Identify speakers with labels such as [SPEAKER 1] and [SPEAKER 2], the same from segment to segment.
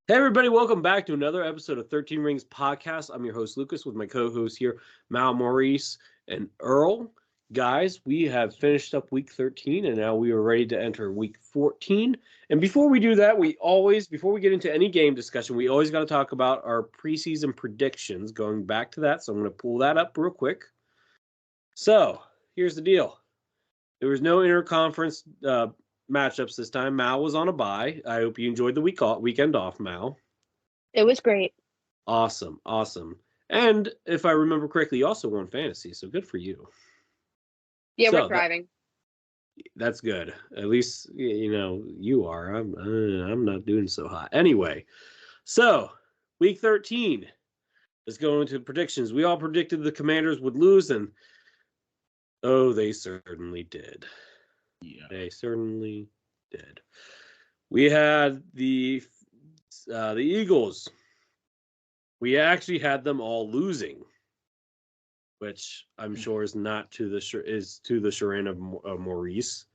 [SPEAKER 1] Hey, everybody, welcome back to another episode of 13 Rings Podcast. I'm your host, Lucas, with my co-hosts here, Mal, Maurice, and Earl. Guys, we have finished up week 13, and now we are ready to enter week 14. And before we do that, before we get into any game discussion, we always got to talk about our preseason predictions, going back to that. So I'm going to pull that up real quick. So here's the deal. There was no interconference matchups this time. Mal was on a bye. I hope you enjoyed the weekend off, Mal.
[SPEAKER 2] It was great.
[SPEAKER 1] Awesome. And if I remember correctly, you also won fantasy, so good for you.
[SPEAKER 2] Yeah,
[SPEAKER 1] So
[SPEAKER 2] we're thriving.
[SPEAKER 1] That's good. At least you are. I'm not doing so hot. Anyway, so week 13. Let's go into predictions. We all predicted the Commanders would lose, and they certainly did.
[SPEAKER 3] Yeah.
[SPEAKER 1] They certainly did. We had the Eagles. We actually had them all losing, which I'm sure is not to the chagrin of Maurice.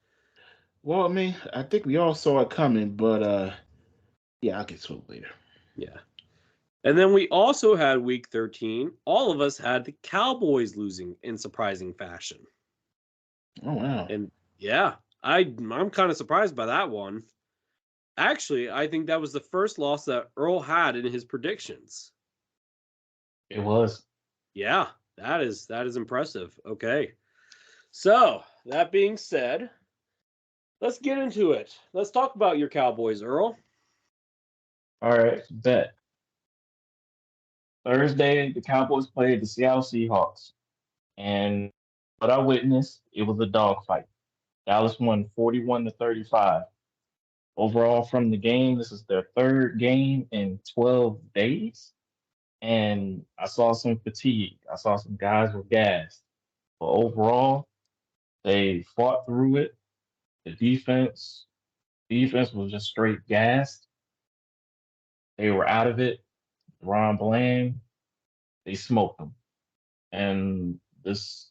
[SPEAKER 3] Well, I mean, I think we all saw it coming, but yeah, I'll get to it later.
[SPEAKER 1] Yeah. And then we also had week 13. All of us had the Cowboys losing in surprising fashion.
[SPEAKER 3] Oh wow.
[SPEAKER 1] And yeah, I'm kind of surprised by that one. Actually, I think that was the first loss that Earl had in his predictions.
[SPEAKER 3] It was.
[SPEAKER 1] Yeah, that is impressive. Okay. So, that being said, let's get into it. Let's talk about your Cowboys, Earl.
[SPEAKER 4] All right, bet. Thursday, the Cowboys played the Seattle Seahawks. And what I witnessed, it was a dogfight. Dallas won 41-35. Overall, from the game, this is their third game in 12 days. And I saw some fatigue. I saw some guys were gassed. But overall, they fought through it. The defense was just straight gassed. They were out of it. Ron Bland, they smoked them. And this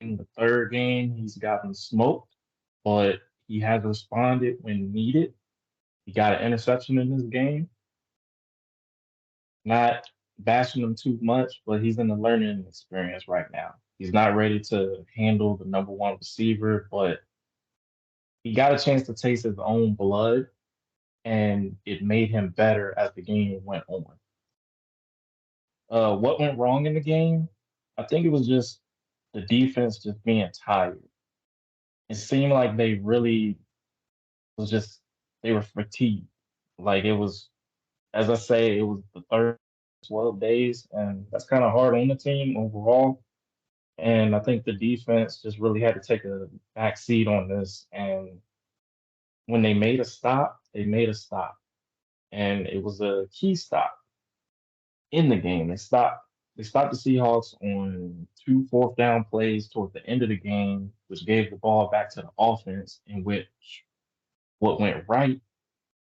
[SPEAKER 4] in the third game, he's gotten smoked, but he has responded when needed. He got an interception in this game. Not bashing him too much, but he's in the learning experience right now. He's not ready to handle the number one receiver, but he got a chance to taste his own blood, and it made him better as the game went on. What went wrong in the game? I think it was just the defense just being tired. It seemed like they really they were fatigued. Like it was, as I say, it was the third 12 days, and that's kind of hard on the team overall. And I think the defense just really had to take a back seat on this. And when they made a stop, they made a stop. And it was a key stop in the game. They stopped the Seahawks on 2 fourth down plays toward the end of the game, which gave the ball back to the offense, in which what went right,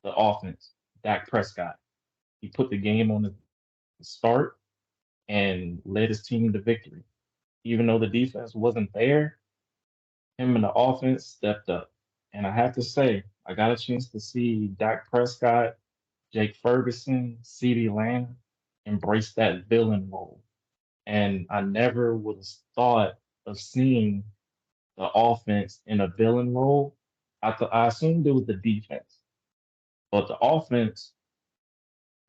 [SPEAKER 4] the offense, Dak Prescott. He put the game on the start and led his team to victory. Even though the defense wasn't there, him and the offense stepped up. And I have to say, I got a chance to see Dak Prescott, Jake Ferguson, CeeDee Lamb embrace that villain role. And I never would have thought of seeing the offense in a villain role. I assumed it was the defense, but the offense,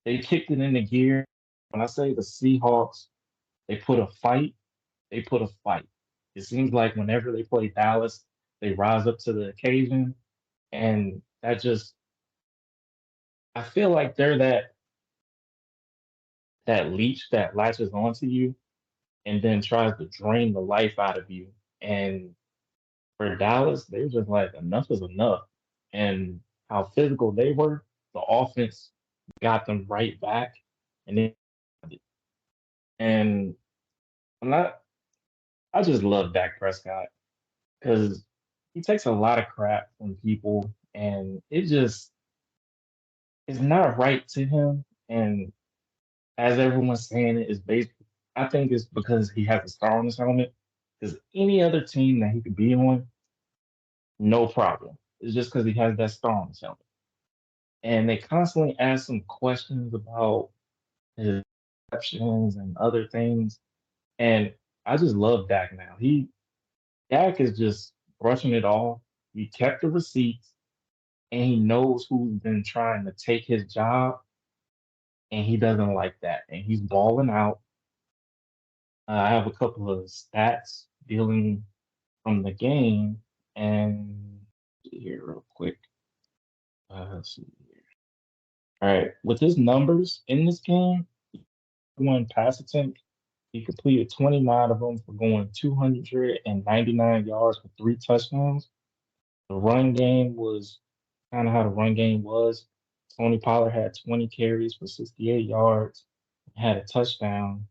[SPEAKER 4] they kicked it into gear. When I say the Seahawks, they put a fight, they put a fight. It seems like whenever they play Dallas, they rise up to the occasion. And I feel like they're that leech that latches onto you and then tries to drain the life out of you. And for Dallas, they were just like, enough is enough. And how physical they were, the offense got them right back. And I'm not, I just love Dak Prescott because he takes a lot of crap from people, and it's not right to him. And as everyone's saying it, is basically, I think it's because he has a star on his helmet. Because any other team that he could be on, no problem. It's just because he has that star on his helmet. and they constantly ask him questions about his receptions and other things. And I just love Dak now. Dak is just brushing it off. He kept the receipts, and he knows who's been trying to take his job, and he doesn't like that. And he's balling out. I have a couple of stats dealing from the game, and here real quick. Let's see here. All right, with his numbers in this game, one pass attempt, he completed 29 of them for going 299 yards with 3 touchdowns. The run game was kind of how the run game was. Tony Pollard had 20 carries for 68 yards, had a touchdown,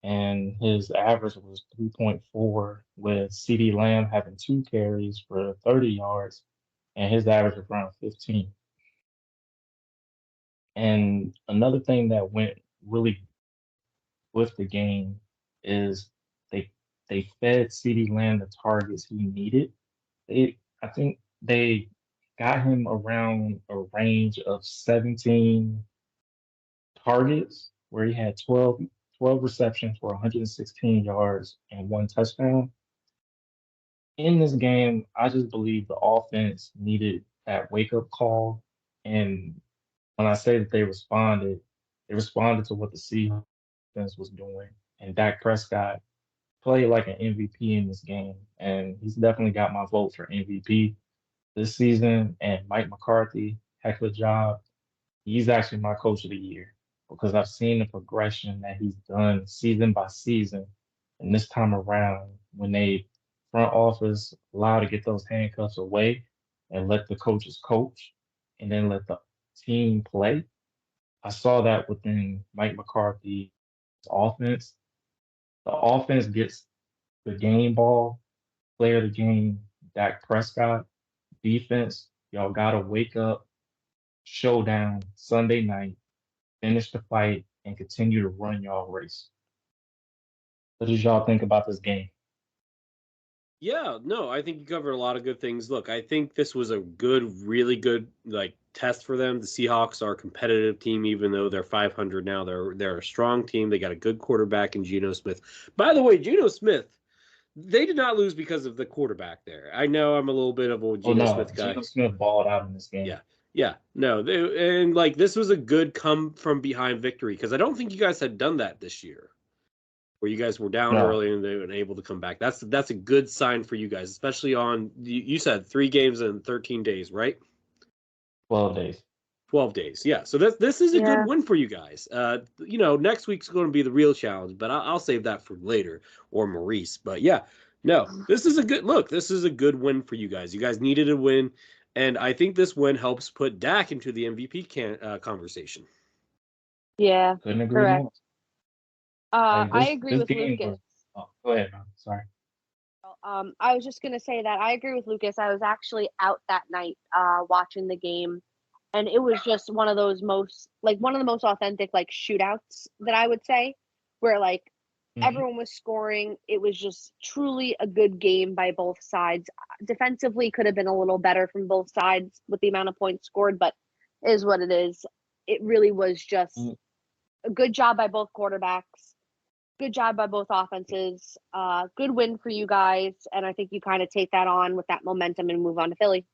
[SPEAKER 4] and his average was 3.4, with CD Lamb having 2 carries for 30 yards, and his average was around 15. And another thing that went really with the game is they they fed CD Lamb the targets he needed. I think they got him around a range of 17 targets where he had 12 receptions for 116 yards and 1 touchdown. In this game, I just believe the offense needed that wake up call. And when I say that they responded to what the Seahawks defense was doing. And Dak Prescott played like an MVP in this game. And he's definitely got my vote for MVP this season. And Mike McCarthy, heck of a job. He's actually my coach of the year because I've seen the progression that he's done season by season. And this time around, when they front office allow to get those handcuffs away and let the coaches coach and then let the team play, I saw that within Mike McCarthy's offense. The offense gets the game ball, player of the game, Dak Prescott. Defense, y'all got to wake up, showdown Sunday night, finish the fight, and continue to run y'all race. What did y'all think about this game?
[SPEAKER 1] Yeah, no, I think you covered a lot of good things. Look, I think this was a really good test for them. The Seahawks are a competitive team, even though they're 500 now. They're a strong team. They got a good quarterback in Geno Smith. By the way, Geno Smith, they did not lose because of the quarterback there. I know I'm a little bit of a Geno Smith guy.
[SPEAKER 4] Geno Smith balled out in this game.
[SPEAKER 1] Yeah, no, this was a good come from behind victory because I don't think you guys had done that this year, where you guys were down early and they were able to come back. That's a good sign for you guys, especially on, you said 3 games in 13 days, right?
[SPEAKER 4] 12 days.
[SPEAKER 1] 12 days, yeah. So this is a good win for you guys. Next week's going to be the real challenge, but I'll save that for later, or Maurice. But yeah, no, this is a good look. This is a good win for you guys. You guys needed a win, and I think this win helps put Dak into the MVP conversation.
[SPEAKER 2] Yeah,
[SPEAKER 4] couldn't agree
[SPEAKER 2] correct.
[SPEAKER 4] more.
[SPEAKER 2] I agree with Lucas.
[SPEAKER 4] Go ahead, man. Sorry.
[SPEAKER 2] I was just gonna say that I agree with Lucas. I was actually out that night watching the game, and it was just one of the most authentic shootouts that I would say, where everyone was scoring. It was just truly a good game by both sides. Defensively could have been a little better from both sides with the amount of points scored, but it is what it is. It really was just a good job by both quarterbacks. Good job by both offenses. Good win for you guys, and I think you kind of take that on with that momentum and move on to Philly.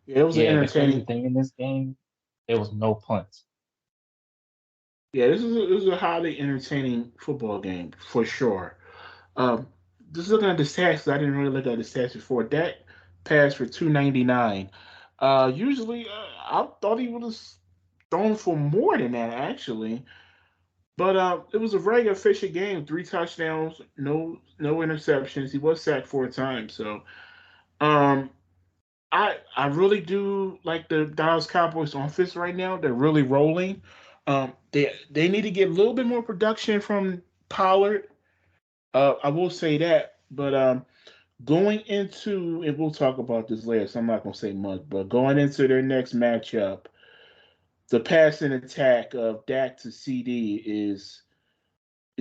[SPEAKER 3] Yeah, it was an entertaining
[SPEAKER 4] thing in this game. There was no punts.
[SPEAKER 3] Yeah, this is a highly entertaining football game for sure. Just looking at the stats, I didn't really look at the stats before. Dak passed for 299. Usually, I thought he would have thrown for more than that actually. But it was a very efficient game. 3 touchdowns, no interceptions. He was sacked 4 times. So um, I really do like the Dallas Cowboys offense right now. They're really rolling. They need to get a little bit more production from Pollard. I will say that. But going into, and we'll talk about this later, so I'm not gonna say much. But going into their next matchup, the passing attack of Dak to CD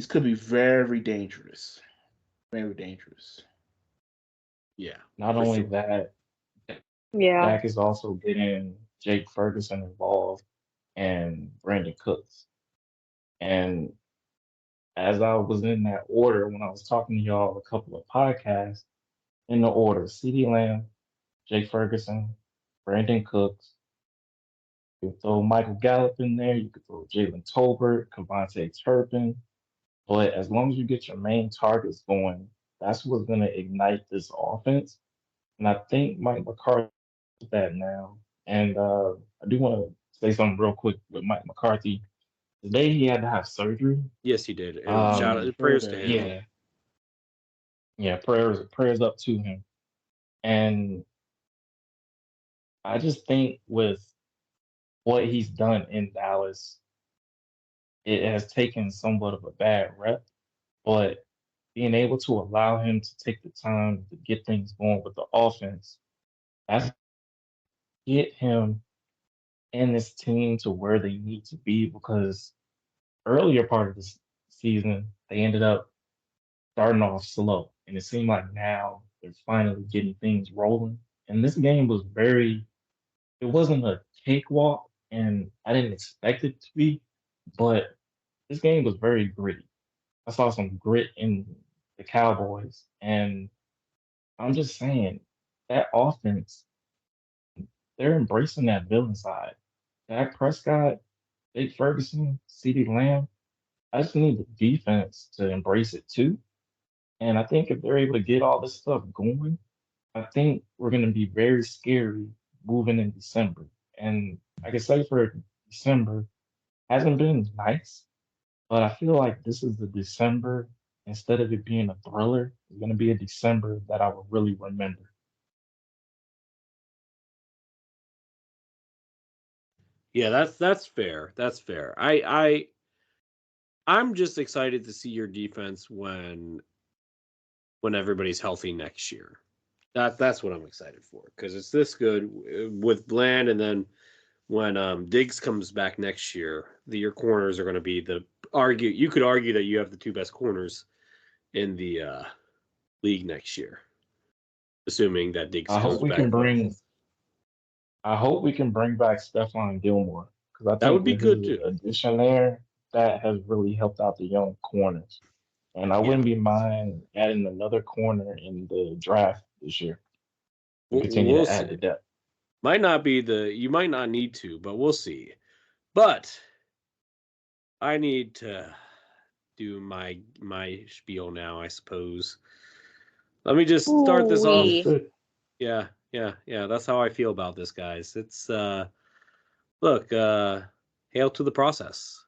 [SPEAKER 3] could be very dangerous. Very dangerous.
[SPEAKER 1] Yeah.
[SPEAKER 4] Not only that,
[SPEAKER 2] Yeah.
[SPEAKER 4] Dak is also getting Jake Ferguson involved and Brandon Cooks. And as I was in that order, when I was talking to y'all a couple of podcasts, in the order, CeeDee Lamb, Jake Ferguson, Brandon Cooks. You could throw Michael Gallup in there. You could throw Jalen Tolbert, Kavontae Turpin. But as long as you get your main targets going, that's what's going to ignite this offense. And I think Mike McCarthy did that now. And I do want to say something real quick with Mike McCarthy. Today he had to have surgery.
[SPEAKER 1] Yes, he did. And shout out, prayers to him.
[SPEAKER 4] Yeah, yeah, prayers up to him. And I just think with what he's done in Dallas, it has taken somewhat of a bad rep, but being able to allow him to take the time to get things going with the offense, that's get him and this team to where they need to be, because earlier part of this season, they ended up starting off slow. And it seemed like now they're finally getting things rolling. And this game was it wasn't a cakewalk, and I didn't expect it to be, but this game was very gritty. I saw some grit in the Cowboys, and I'm just saying that offense, they're embracing that villain side. Dak Prescott, Jake Ferguson, CeeDee Lamb. I just need the defense to embrace it too. And I think if they're able to get all this stuff going, I think we're going to be very scary moving in December. And I can say for December, hasn't been nice, but I feel like this is the December, instead of it being a thriller, it's going to be a December that I will really remember.
[SPEAKER 1] Yeah, that's fair. That's fair. I'm just excited to see your defense when everybody's healthy next year. That's what I'm excited for, because it's this good with Bland, and then when Diggs comes back next year, your corners are going to be you could argue that you have the two best corners in the league next year, assuming that Diggs
[SPEAKER 4] I
[SPEAKER 1] comes
[SPEAKER 4] hope we
[SPEAKER 1] back.
[SPEAKER 4] can bring. I hope we can bring back Stephon Gilmore, because I
[SPEAKER 1] That would
[SPEAKER 4] think
[SPEAKER 1] be
[SPEAKER 4] with
[SPEAKER 1] good
[SPEAKER 4] his
[SPEAKER 1] too.
[SPEAKER 4] addition there, that has really helped out the young corners. And I
[SPEAKER 1] Yeah.
[SPEAKER 4] wouldn't be mind adding another corner in the draft this year to continue
[SPEAKER 1] We'll
[SPEAKER 4] to add
[SPEAKER 1] see.
[SPEAKER 4] the depth.
[SPEAKER 1] You might not need to, but we'll see. But I need to do my spiel now, I suppose. Let me just start this off.
[SPEAKER 4] Understood.
[SPEAKER 1] Yeah. That's how I feel about this, guys. It's look, hail to the process.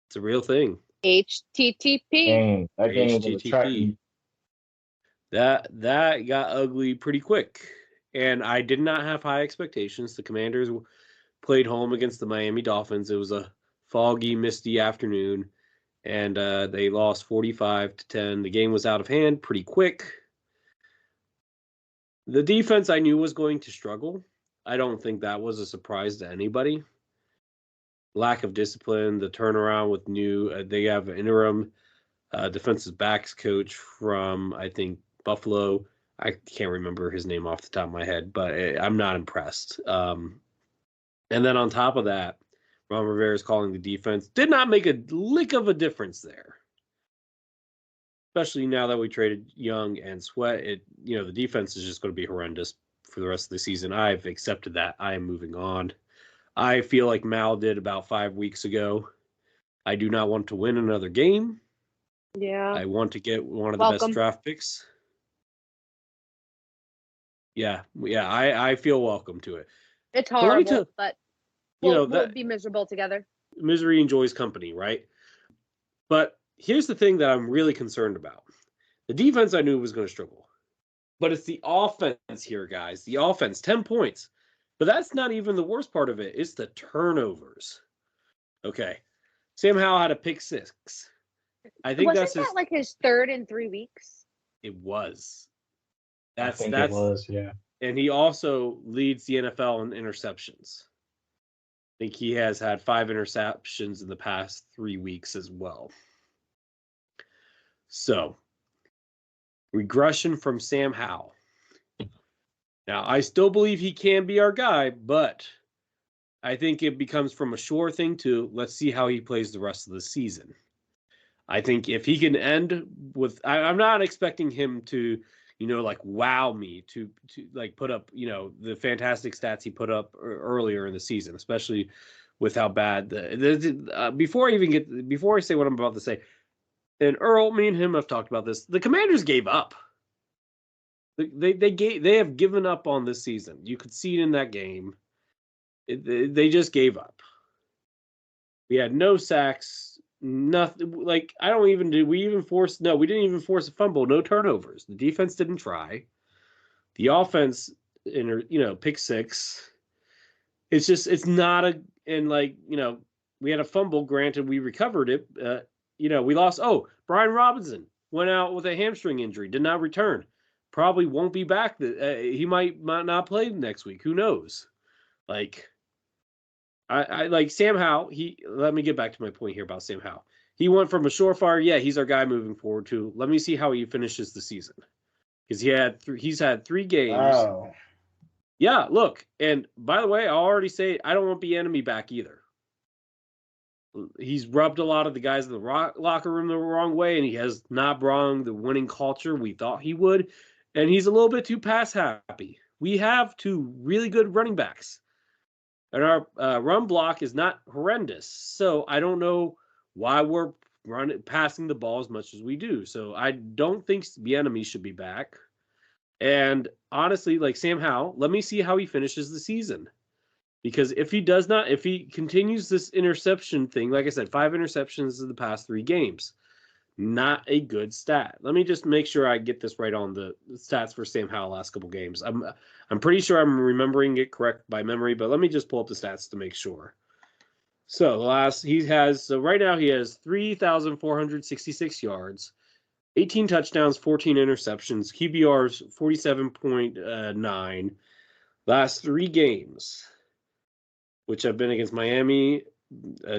[SPEAKER 1] It's a real thing.
[SPEAKER 2] HTTP.
[SPEAKER 4] That game will attract
[SPEAKER 1] HTTP.
[SPEAKER 4] me.
[SPEAKER 1] That got ugly pretty quick, and I did not have high expectations. The Commanders played home against the Miami Dolphins. It was a foggy, misty afternoon, and they lost 45-10. The game was out of hand pretty quick. The defense I knew was going to struggle. I don't think that was a surprise to anybody. Lack of discipline, the turnaround with they have an interim defensive backs coach from, I think, Buffalo. I can't remember his name off the top of my head, but I'm not impressed. And then on top of that, Ron Rivera's calling the defense did not make a lick of a difference there. Especially now that we traded Young and Sweat, the defense is just going to be horrendous for the rest of the season. I've accepted that. I am moving on. I feel like Mal did about 5 weeks ago. I do not want to win another game.
[SPEAKER 2] Yeah.
[SPEAKER 1] I want to get one of the best draft picks. Yeah, I feel welcome to it.
[SPEAKER 2] It's horrible, but we'll be miserable together.
[SPEAKER 1] Misery enjoys company, right? But here's the thing that I'm really concerned about. The defense I knew was going to struggle. But it's the offense here, guys. The offense, 10 points. But that's not even the worst part of it. It's the turnovers. Okay. Sam Howell had a pick 6. I think
[SPEAKER 2] Wasn't that like his third in 3 weeks?
[SPEAKER 1] It was.
[SPEAKER 4] I think it was, yeah.
[SPEAKER 1] And he also leads the NFL in interceptions. I think he has had 5 interceptions in the past 3 weeks as well. So, regression from Sam Howell. Now, I still believe he can be our guy, but I think it becomes from a sure thing to let's see how he plays the rest of the season. I think if he can end with, I'm not expecting him to, like wow me to like put up, the fantastic stats he put up earlier in the season, especially with how bad before I say what I'm about to say, and Earl, me and him have talked about this. The Commanders gave up. They have given up on this season. You could see it in that game. They just gave up. We had no sacks, nothing. Like I don't even do. We didn't even force a fumble. No turnovers. The defense didn't try. The offense, pick six. It's not we had a fumble. Granted, we recovered it. We lost. Oh, Brian Robinson went out with a hamstring injury. Did not return. Probably won't be back. He might not play next week. Who knows? Like. I like Sam Howell. Let me get back to my point here about Sam Howell. He went from a surefire, yeah, he's our guy moving forward to let me see how he finishes the season. Because he's had 3 games.
[SPEAKER 3] Wow.
[SPEAKER 1] Yeah, look, and by the way, I'll already say I don't want Bieniemy back either. He's rubbed a lot of the guys in the locker room the wrong way, and he has not brought the winning culture we thought he would. And he's a little bit too pass happy. We have 2 really good running backs. And our run block is not horrendous. So I don't know why we're passing the ball as much as we do. So I don't think Bieniemy should be back. And honestly, like Sam Howell, let me see how he finishes the season. Because if he continues this interception thing, like I said, 5 interceptions in the past 3 games. Not a good stat. Let me just make sure I get this right on the stats for Sam Howell last couple games. I'm pretty sure I'm remembering it correct by memory, but let me just pull up the stats to make sure. So right now he has 3,466 yards, 18 touchdowns, 14 interceptions, QBR's 47.9. Last 3 games, which have been against Miami,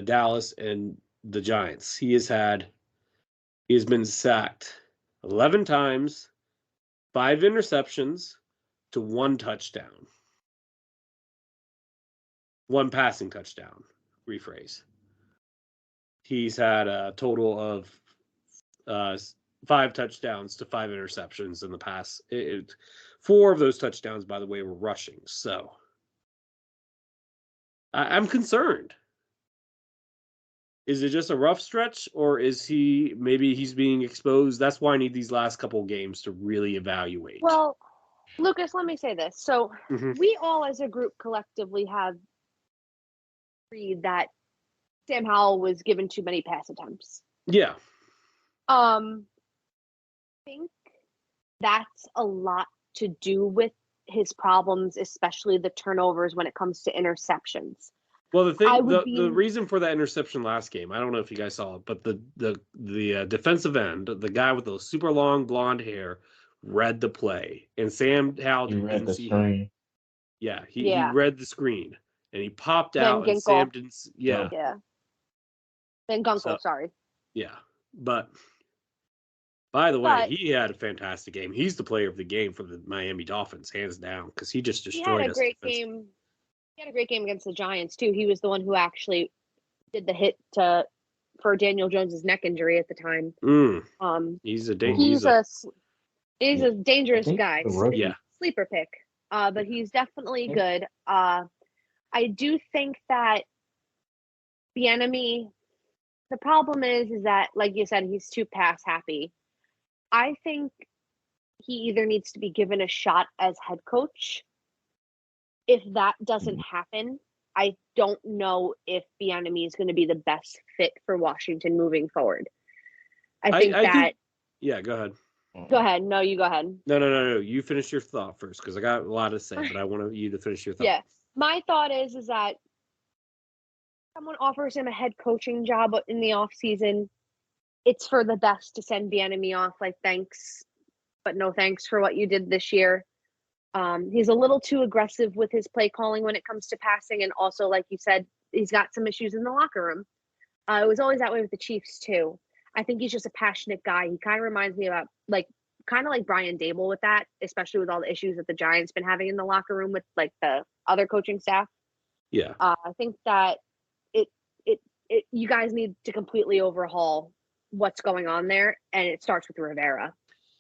[SPEAKER 1] Dallas, and the Giants. He has been sacked 11 times, 5 interceptions to 1 touchdown. 1 passing touchdown, rephrase. He's had a total of 5 touchdowns to 5 interceptions in the past. 4 of those touchdowns, by the way, were rushing. So I'm concerned. Is it just a rough stretch, or is he's being exposed? That's why I need these last couple of games to really evaluate.
[SPEAKER 2] Well, Lucas, let me say this. So we all as a group collectively have agreed that Sam Howell was given too many pass attempts.
[SPEAKER 1] Yeah.
[SPEAKER 2] I think that's a lot to do with his problems, especially the turnovers when it comes to interceptions.
[SPEAKER 1] Well, the reason for that interception last game, I don't know if you guys saw it, but the defensive end, the guy with the super long blonde hair, read the play, and Sam Howell didn't see him. Yeah, he read the screen, and he popped out, and Sam didn't. Yeah.
[SPEAKER 2] Then Gunkel, sorry.
[SPEAKER 1] Yeah, but by the way, he had a fantastic game. He's the player of the game for the Miami Dolphins, hands down, because he just destroyed us.
[SPEAKER 2] He had a great game. He had a great game against the Giants too. He was the one who actually did the hit for Daniel Jones's neck injury at the time.
[SPEAKER 1] He's a
[SPEAKER 2] dangerous guy.
[SPEAKER 1] Yeah,
[SPEAKER 2] sleeper pick. But he's definitely good. I do think that Bieniemy. The problem is that, like you said, he's too pass happy. I think he either needs to be given a shot as head coach. If that doesn't happen, I don't know if Bieniemy is going to be the best fit for Washington moving forward. I think.
[SPEAKER 1] Yeah, go ahead.
[SPEAKER 2] Go ahead. No, you go ahead.
[SPEAKER 1] No. You finish your thought first, because I got a lot to say, but I want you to finish your thought.
[SPEAKER 2] Yeah. My thought is that someone offers him a head coaching job in the off season, it's for the best to send Bieniemy off. Like, thanks, but no thanks for what you did this year. He's a little too aggressive with his play calling when it comes to passing. And also, like you said, he's got some issues in the locker room. It was always that way with the Chiefs too. I think he's just a passionate guy. He kind of reminds me about like kind of like Brian Dable with that, especially with all the issues that the Giants been having in the locker room with like the other coaching staff.
[SPEAKER 1] Yeah.
[SPEAKER 2] I think that you guys need to completely overhaul what's going on there, and it starts with Rivera.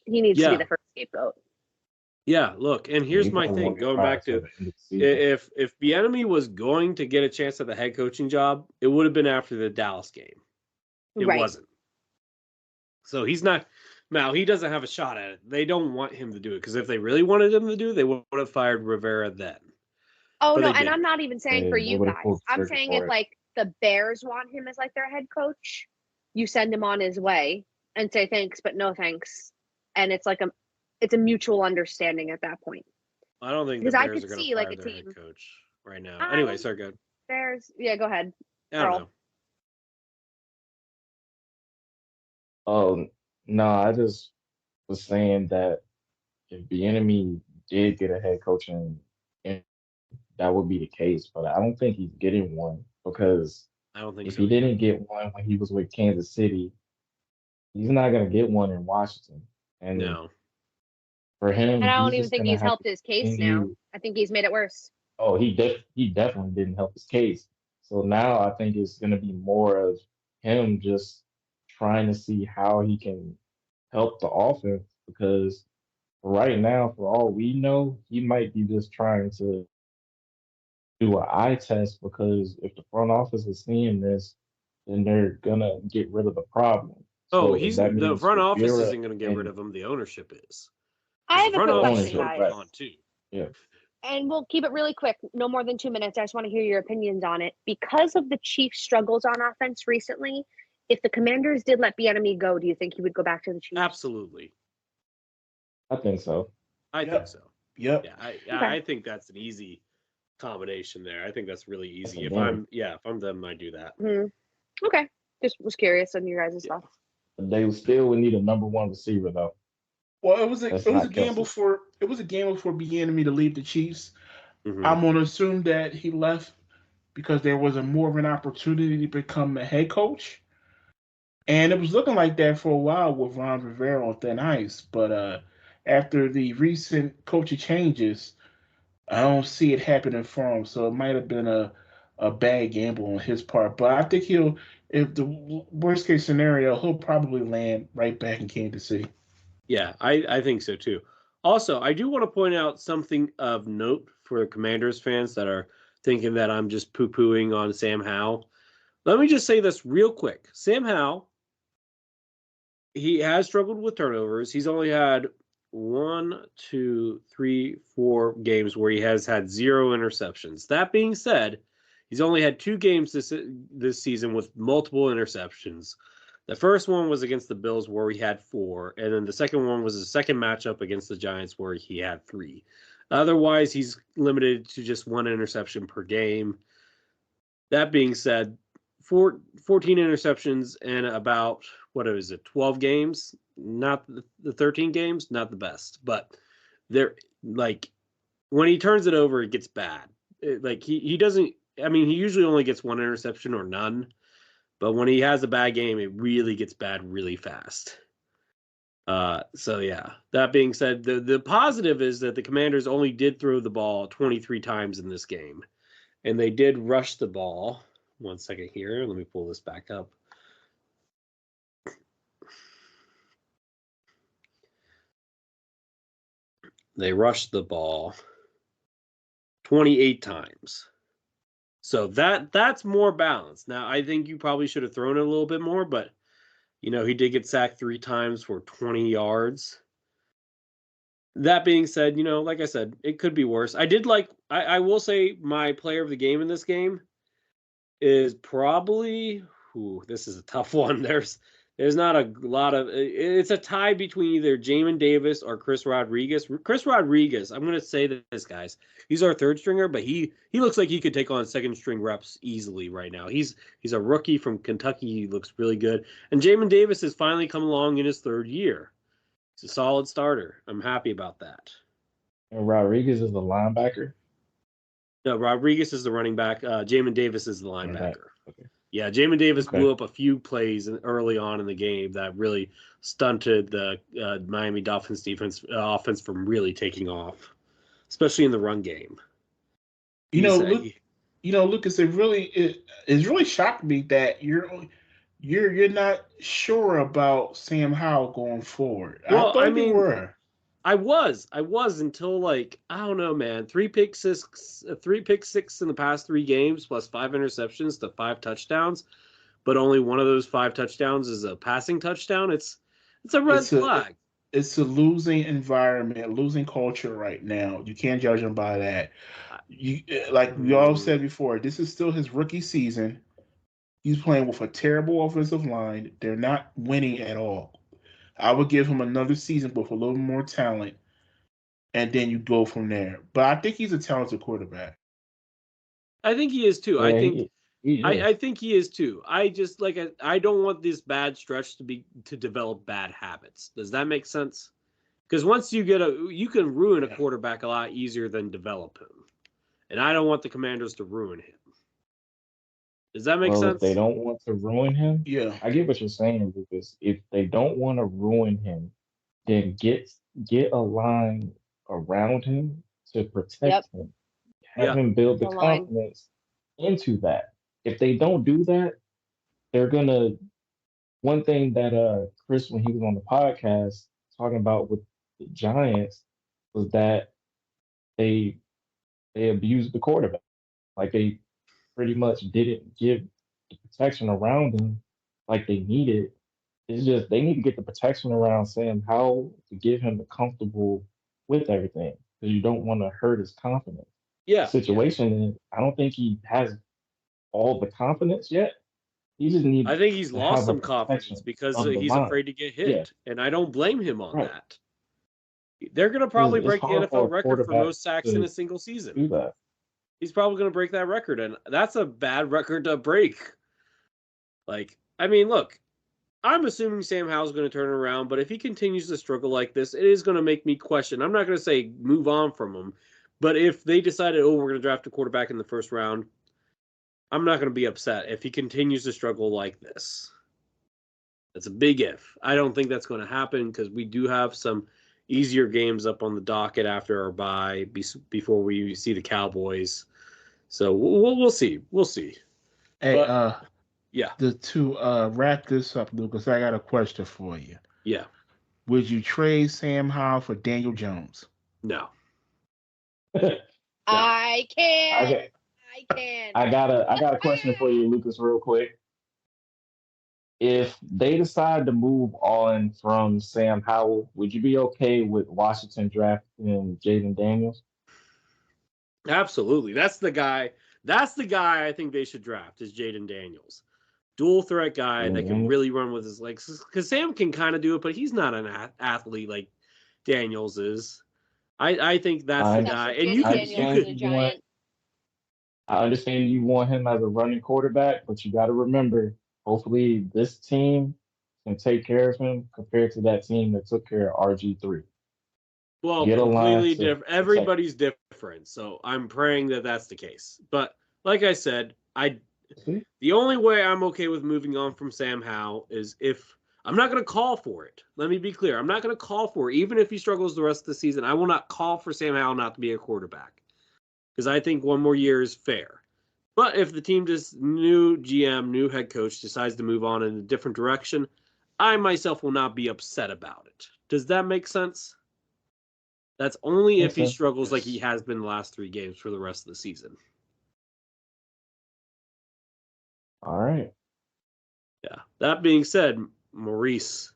[SPEAKER 2] He needs to be the first scapegoat.
[SPEAKER 1] Yeah, look, and here's my thing. Going back to if Bieniemy was going to get a chance at the head coaching job, it would have been after the Dallas game. It wasn't. So he's not. Now he doesn't have a shot at it. They don't want him to do it because if they really wanted him to do it, they would have fired Rivera then.
[SPEAKER 2] Oh no, and I'm not even saying for you guys. I'm saying if like the Bears want him as like their head coach, you send him on his way and say thanks, but no thanks, and it's like a mutual understanding at that point.
[SPEAKER 1] I don't think because the Bears are going to fire their head coach right now. Anyway, sorry, go ahead.
[SPEAKER 2] Bears, yeah, go ahead.
[SPEAKER 1] I don't know.
[SPEAKER 4] No, I just was saying that if Bieniemy did get a head coach, and that would be the case, but I don't think he's getting one because
[SPEAKER 1] I don't think
[SPEAKER 4] if he didn't get one when he was with Kansas City, he's not going to get one in Washington. And
[SPEAKER 1] no.
[SPEAKER 4] For him,
[SPEAKER 2] and I don't even think he's helped his case now. I think he's made it worse.
[SPEAKER 4] Oh, he definitely didn't help his case. So now I think it's going to be more of him just trying to see how he can help the offense because right now, for all we know, he might be just trying to do an eye test because if the front office is seeing this, then they're going to get rid of the problem.
[SPEAKER 1] Oh, the front office isn't going to get rid of him. The ownership is.
[SPEAKER 2] I have a quick question, guys.
[SPEAKER 1] Too.
[SPEAKER 4] Yeah.
[SPEAKER 2] And we'll keep it really quick, no more than 2 minutes. I just want to hear your opinions on it. Because of the Chiefs' struggles on offense recently, if the Commanders did let Bieniemy go, do you think he would go back to the Chiefs?
[SPEAKER 1] Absolutely.
[SPEAKER 4] I think so.
[SPEAKER 1] I think so.
[SPEAKER 3] Yep.
[SPEAKER 1] Yeah, I think that's an easy combination there. I think that's really easy. If I'm them, I do that.
[SPEAKER 2] Mm-hmm. Okay. Just was curious on your guys' thoughts.
[SPEAKER 4] They still would need a number one receiver though.
[SPEAKER 3] Well, it was a gamble for Bieniemy to leave the Chiefs.
[SPEAKER 1] Mm-hmm.
[SPEAKER 3] I'm gonna assume that he left because there was more of an opportunity to become the head coach, and it was looking like that for a while with Ron Rivera on thin ice. But after the recent coaching changes, I don't see it happening for him. So it might have been a bad gamble on his part. But I think if the worst case scenario, he'll probably land right back in Kansas City.
[SPEAKER 1] Yeah, I think so too. Also, I do want to point out something of note for Commanders fans that are thinking that I'm just poo-pooing on Sam Howell. Let me just say this real quick. Sam Howell, he has struggled with turnovers. He's only had 1, 2, 3, 4 games where he has had 0 interceptions. That being said, he's only had 2 games this season with multiple interceptions. The first one was against the Bills where he had 4, and then the second one was his second matchup against the Giants where he had 3. Otherwise, he's limited to just 1 interception per game. That being said, 14 interceptions in about, 12 games? Not the 13 games, not the best. But they're like, when he turns it over, it gets bad. He doesn't, he usually only gets 1 interception or none. But when he has a bad game, it really gets bad really fast. So, yeah. That being said, the positive is that the Commanders only did throw the ball 23 times in this game. And they did rush the ball. 1 second here. Let me pull this back up. They rushed the ball 28 times. So that's more balanced. Now, I think you probably should have thrown it a little bit more, but, he did get sacked 3 times for 20 yards. That being said, like I said, it could be worse. I will say my player of the game in this game is probably, this is a tough one. There's not a lot of, it's a tie between either Jamin Davis or Chris Rodriguez. Chris Rodriguez, I'm going to say this, guys. He's our third stringer, but he looks like he could take on second string reps easily right now. He's a rookie from Kentucky. He looks really good. And Jamin Davis has finally come along in his 3rd year. He's a solid starter. I'm happy about that.
[SPEAKER 4] And Rodriguez is the linebacker?
[SPEAKER 1] No, Rodriguez is the running back. Jamin Davis is the linebacker.
[SPEAKER 4] Okay.
[SPEAKER 1] Yeah, Jamin Davis
[SPEAKER 3] Okay.
[SPEAKER 1] blew up a few plays early on in the game that really stunted the Miami Dolphins defense offense from really taking off, especially in the run game.
[SPEAKER 3] Look, Lucas, it's really shocked me that you're not sure about Sam Howell going forward. I
[SPEAKER 1] Well, I
[SPEAKER 3] thought you
[SPEAKER 1] mean,
[SPEAKER 3] were.
[SPEAKER 1] I was until like I don't know, man. Three pick six in the past 3 games, plus 5 interceptions to 5 touchdowns. But only one of those 5 touchdowns is a passing touchdown. It's a red flag.
[SPEAKER 3] It's a losing environment, losing culture right now. You can't judge him by that. Like we all said before, this is still his rookie season. He's playing with a terrible offensive line. They're not winning at all. I would give him another season with a little more talent, and then you go from there. But I think he's a talented quarterback.
[SPEAKER 1] I think he is too.
[SPEAKER 4] Yeah,
[SPEAKER 1] I think
[SPEAKER 4] he
[SPEAKER 1] I
[SPEAKER 4] is.
[SPEAKER 1] think he is too. I just I don't want this bad stretch to develop bad habits. Does that make sense? Because once you can ruin a quarterback a lot easier than develop him, and I don't want the Commanders to ruin him. Does that make
[SPEAKER 4] Well, if they
[SPEAKER 1] sense?
[SPEAKER 4] don't want to ruin him,
[SPEAKER 3] Yeah.
[SPEAKER 4] I get what you're saying, Lucas. If they don't want to ruin him, then get a line around him to
[SPEAKER 2] Yep.
[SPEAKER 4] protect him. Have
[SPEAKER 1] Yeah.
[SPEAKER 4] him build the
[SPEAKER 2] The line.
[SPEAKER 4] confidence into that. If they don't do that, they're gonna. One thing that Chris, when he was on the podcast talking about with the Giants, was that they they abused the quarterback. Like they pretty much didn't give the protection around him like they needed. It's just they need to get the protection around Sam Howell to give him the comfortable with everything because you don't want to hurt his confidence. The
[SPEAKER 1] Yeah.
[SPEAKER 4] situation is, I don't think he has all the confidence yet. He just needs
[SPEAKER 1] I think he's
[SPEAKER 4] to
[SPEAKER 1] lost
[SPEAKER 4] have a
[SPEAKER 1] some confidence
[SPEAKER 4] protection
[SPEAKER 1] because
[SPEAKER 4] of the
[SPEAKER 1] he's
[SPEAKER 4] line.
[SPEAKER 1] afraid to get hit,
[SPEAKER 4] Yeah,
[SPEAKER 1] and I don't blame him on
[SPEAKER 4] right.
[SPEAKER 1] that. They're going to
[SPEAKER 4] Because
[SPEAKER 1] probably
[SPEAKER 4] it's
[SPEAKER 1] break the
[SPEAKER 4] hard for
[SPEAKER 1] NFL
[SPEAKER 4] a
[SPEAKER 1] record for
[SPEAKER 4] quarterback
[SPEAKER 1] most sacks in
[SPEAKER 4] to
[SPEAKER 1] a single season.
[SPEAKER 4] do that.
[SPEAKER 1] He's probably going to break that record, and that's a bad record to break. Like, I mean, look, I'm assuming Sam Howell's going to turn around, but if he continues to struggle like this, it is going to make me question. I'm not going to say move on from him, but if they decided, oh, we're going to draft a quarterback in the first round, I'm not going to be upset if he continues to struggle like this. That's a big if. I don't think that's going to happen because we do have some easier games up on the docket after our bye before we see the Cowboys. So we'll see. We'll see.
[SPEAKER 3] Hey,
[SPEAKER 1] But, yeah.
[SPEAKER 3] To wrap this up, Lucas, I got a question for you.
[SPEAKER 1] Yeah.
[SPEAKER 3] Would you trade Sam Howell for Daniel Jones?
[SPEAKER 1] No.
[SPEAKER 2] I can.
[SPEAKER 4] Okay.
[SPEAKER 2] I can.
[SPEAKER 4] I got a question for you, Lucas, real quick. If they decide to move on from Sam Howell, would you be okay with Washington drafting Jaden Daniels?
[SPEAKER 1] Absolutely. That's the guy I think they should draft is Jaden Daniels. Dual threat guy that can really run with his legs. Because Sam can kind of do it, but he's not an athlete like Daniels is. I think that's the guy. And you could
[SPEAKER 4] I understand you want him as a running quarterback, but you got to remember, hopefully this team can take care of him compared to that team that took care of RG3.
[SPEAKER 1] Well,
[SPEAKER 4] Get a line
[SPEAKER 1] completely
[SPEAKER 4] to
[SPEAKER 1] different. Everybody's different, so I'm praying that that's the case. But like I said, the only way I'm okay with moving on from Sam Howell is if I'm not going to call for it. Let me be clear. I'm not going to call for it. Even if he struggles the rest of the season, I will not call for Sam Howell not to be a quarterback because I think one more year is fair. But if the team just new GM, new head coach decides to move on in a different direction, I myself will not be upset about it. Does that make sense? That's only if he struggles like he has been the last 3 games for the rest of the season.
[SPEAKER 4] All right.
[SPEAKER 1] Yeah. That being said, Maurice,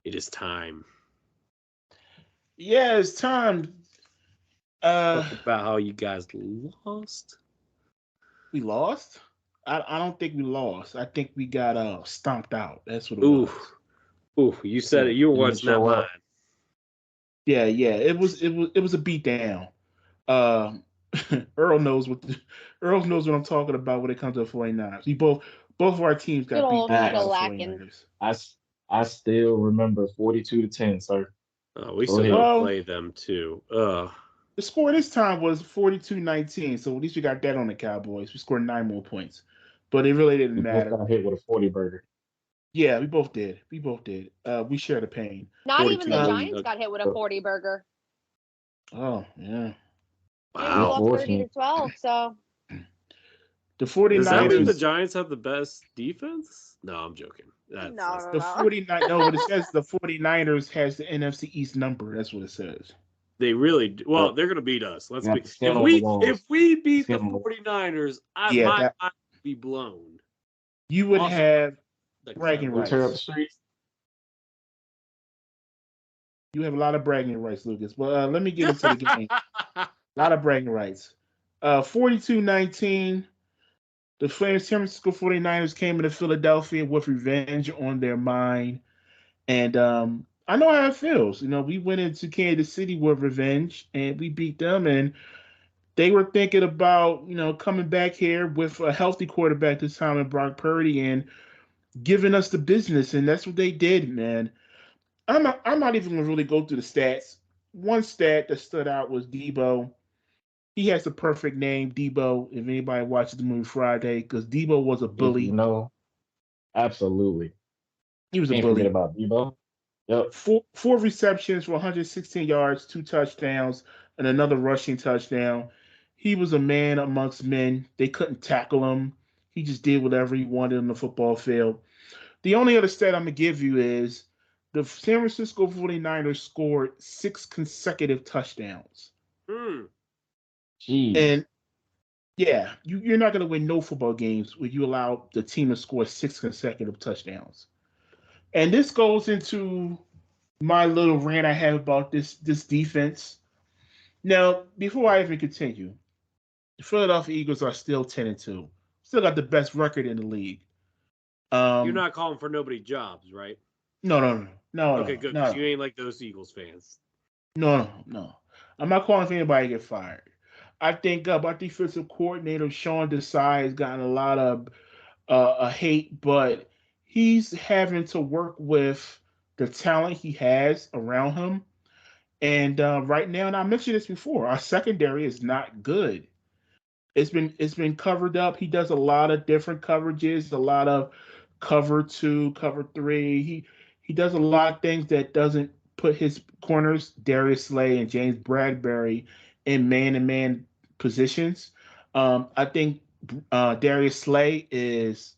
[SPEAKER 1] it is time.
[SPEAKER 3] Yeah, it's time.
[SPEAKER 1] Talk about how you guys lost.
[SPEAKER 3] We lost? I don't think we lost. I think we got stomped out. That's what it was.
[SPEAKER 1] Ooh, you said it. Your words, not mine.
[SPEAKER 3] Yeah. It was a beatdown. Earl knows what I'm talking about when it comes to the 49ers. Both of our teams got beat down by the 49ers.
[SPEAKER 4] I still remember 42-10, sir.
[SPEAKER 1] Oh, we still need to play them too.
[SPEAKER 3] The score this time was 42-19, so at least we got that on the Cowboys. We scored 9 more points. but it really didn't
[SPEAKER 4] We both
[SPEAKER 3] matter.
[SPEAKER 4] got hit with a 40 burger.
[SPEAKER 3] Yeah, we both did. We shared the pain.
[SPEAKER 2] Not even the
[SPEAKER 1] 42
[SPEAKER 2] Giants got hit with a 40 burger.
[SPEAKER 3] Oh, yeah.
[SPEAKER 2] Yeah, we
[SPEAKER 1] Wow.
[SPEAKER 2] lost 30-12. So
[SPEAKER 3] The
[SPEAKER 1] Does that mean the
[SPEAKER 3] 49ers.
[SPEAKER 1] Giants have the best defense? No, I'm joking.
[SPEAKER 2] no.
[SPEAKER 3] The 49 no, but it says the 49ers has the NFC East number. That's what it says.
[SPEAKER 1] They really do. Well, they're going to beat us. Let's
[SPEAKER 4] You
[SPEAKER 1] be.
[SPEAKER 4] have to stand
[SPEAKER 1] If
[SPEAKER 4] on the
[SPEAKER 1] we
[SPEAKER 4] walls.
[SPEAKER 1] if we beat the
[SPEAKER 4] Stand on the-
[SPEAKER 1] 49ers,
[SPEAKER 3] Yeah,
[SPEAKER 1] my
[SPEAKER 3] that-
[SPEAKER 1] mind would be blown.
[SPEAKER 3] You would
[SPEAKER 1] Also,
[SPEAKER 3] have
[SPEAKER 1] The
[SPEAKER 3] bragging
[SPEAKER 4] We
[SPEAKER 3] rights.
[SPEAKER 4] tear up the streets.
[SPEAKER 3] You have a lot of bragging rights, Lucas. But let me get into the game. A lot of bragging rights. 42-19. The San Fransico 49ers came into Philadelphia with revenge on their mind. And I know how it feels. We went into Kansas City with revenge and we beat them. And they were thinking about, coming back here with a healthy quarterback this time in Brock Purdy and giving us the business. And that's what they did, man. I'm not even going to really go through the stats. One stat that stood out was Debo. He has the perfect name, Debo, if anybody watches the movie Friday, because Debo was a bully.
[SPEAKER 4] Absolutely.
[SPEAKER 3] He was a
[SPEAKER 4] Can't
[SPEAKER 3] bully.
[SPEAKER 4] forget about Debo. Yep.
[SPEAKER 3] Four receptions for 116 yards, 2 touchdowns, and another rushing touchdown. He was a man amongst men. They couldn't tackle him. He just did whatever he wanted on the football field. The only other stat I'm going to give you is the San Francisco 49ers scored 6 consecutive touchdowns.
[SPEAKER 4] Jeez.
[SPEAKER 3] And yeah, you're not going to win no football games when you allow the team to score 6 consecutive touchdowns. And this goes into my little rant I have about this defense. Now, before I even continue, the Philadelphia Eagles are still 10-2. Still got the best record in the league.
[SPEAKER 1] You're not calling for nobody jobs, right?
[SPEAKER 3] No.
[SPEAKER 1] Okay, good.
[SPEAKER 3] No.
[SPEAKER 1] You ain't like those Eagles fans.
[SPEAKER 3] No. I'm not calling for anybody to get fired. I think our defensive coordinator, Sean Desai, has gotten a lot of hate, but he's having to work with the talent he has around him. And right now, and I mentioned this before, our secondary is not good. It's been covered up. He does a lot of different coverages, a lot of cover 2, cover 3. He does a lot of things that doesn't put his corners, Darius Slay and James Bradbury, in man-to-man positions. I think Darius Slay is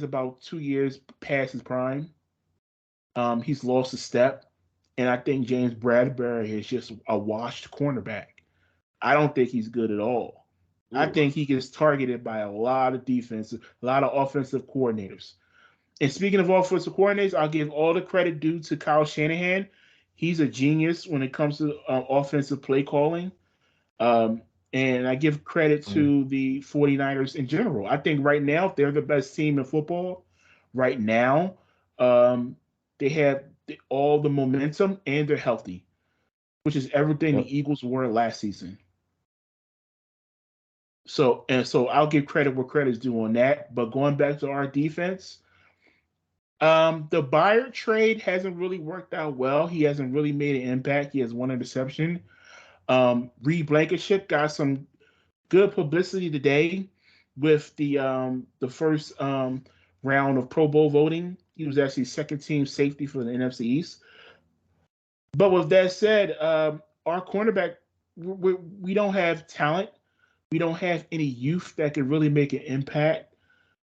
[SPEAKER 3] about 2 years past his prime. He's lost a step, and I think James Bradbury is just a washed cornerback. I don't think he's good at all.
[SPEAKER 1] Ooh.
[SPEAKER 3] I think he gets targeted by a lot of offensive coordinators. And speaking of offensive coordinators, I'll give all the credit due to Kyle Shanahan. He's a genius when it comes to offensive play calling. And I give credit to the 49ers in general. I think right now they're the best team in football. Right now, they have all the momentum and they're healthy, which is everything the Eagles were last season. So I'll give credit where credit's due on that. But going back to our defense, the Buyer trade hasn't really worked out well. He hasn't really made an impact. He has 1 interception. Reed Blankenship got some good publicity today with the first round of Pro Bowl voting. He was actually second team safety for the NFC East. But with that said, our cornerback, we don't have talent. We don't have any youth that can really make an impact.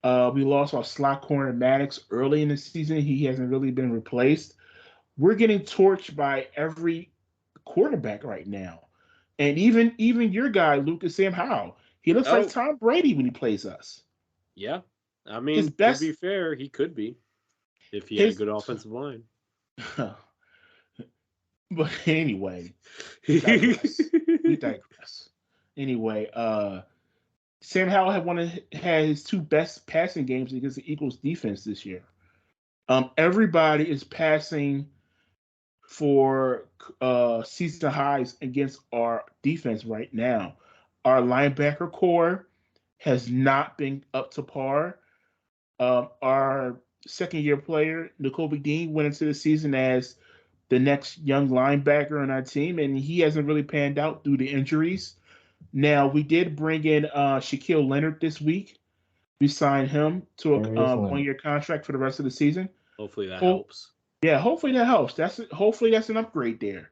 [SPEAKER 3] We lost our slot corner Maddox early in the season. He hasn't really been replaced. We're getting torched by every quarterback right now. And even your guy, Lucas Sam Howell, he looks like Tom Brady when he plays us.
[SPEAKER 1] Yeah. I mean, to be fair, he could be if he had a good offensive line.
[SPEAKER 3] But anyway, we digress. Anyway, Sam Howell had his 2 best passing games against the Eagles defense this year. Everybody is passing for season highs against our defense right now. Our linebacker core has not been up to par. Our second-year player, Nakobe Dean, went into the season as the next young linebacker on our team, and he hasn't really panned out due to injuries. Now we did bring in Shaquille Leonard this week. We signed him to
[SPEAKER 4] There
[SPEAKER 3] a
[SPEAKER 4] is Leonard.
[SPEAKER 3] 1-year contract for the rest of the season.
[SPEAKER 1] Hopefully that
[SPEAKER 3] Ho-
[SPEAKER 1] helps.
[SPEAKER 3] yeah, hopefully that helps. Hopefully that's an upgrade there.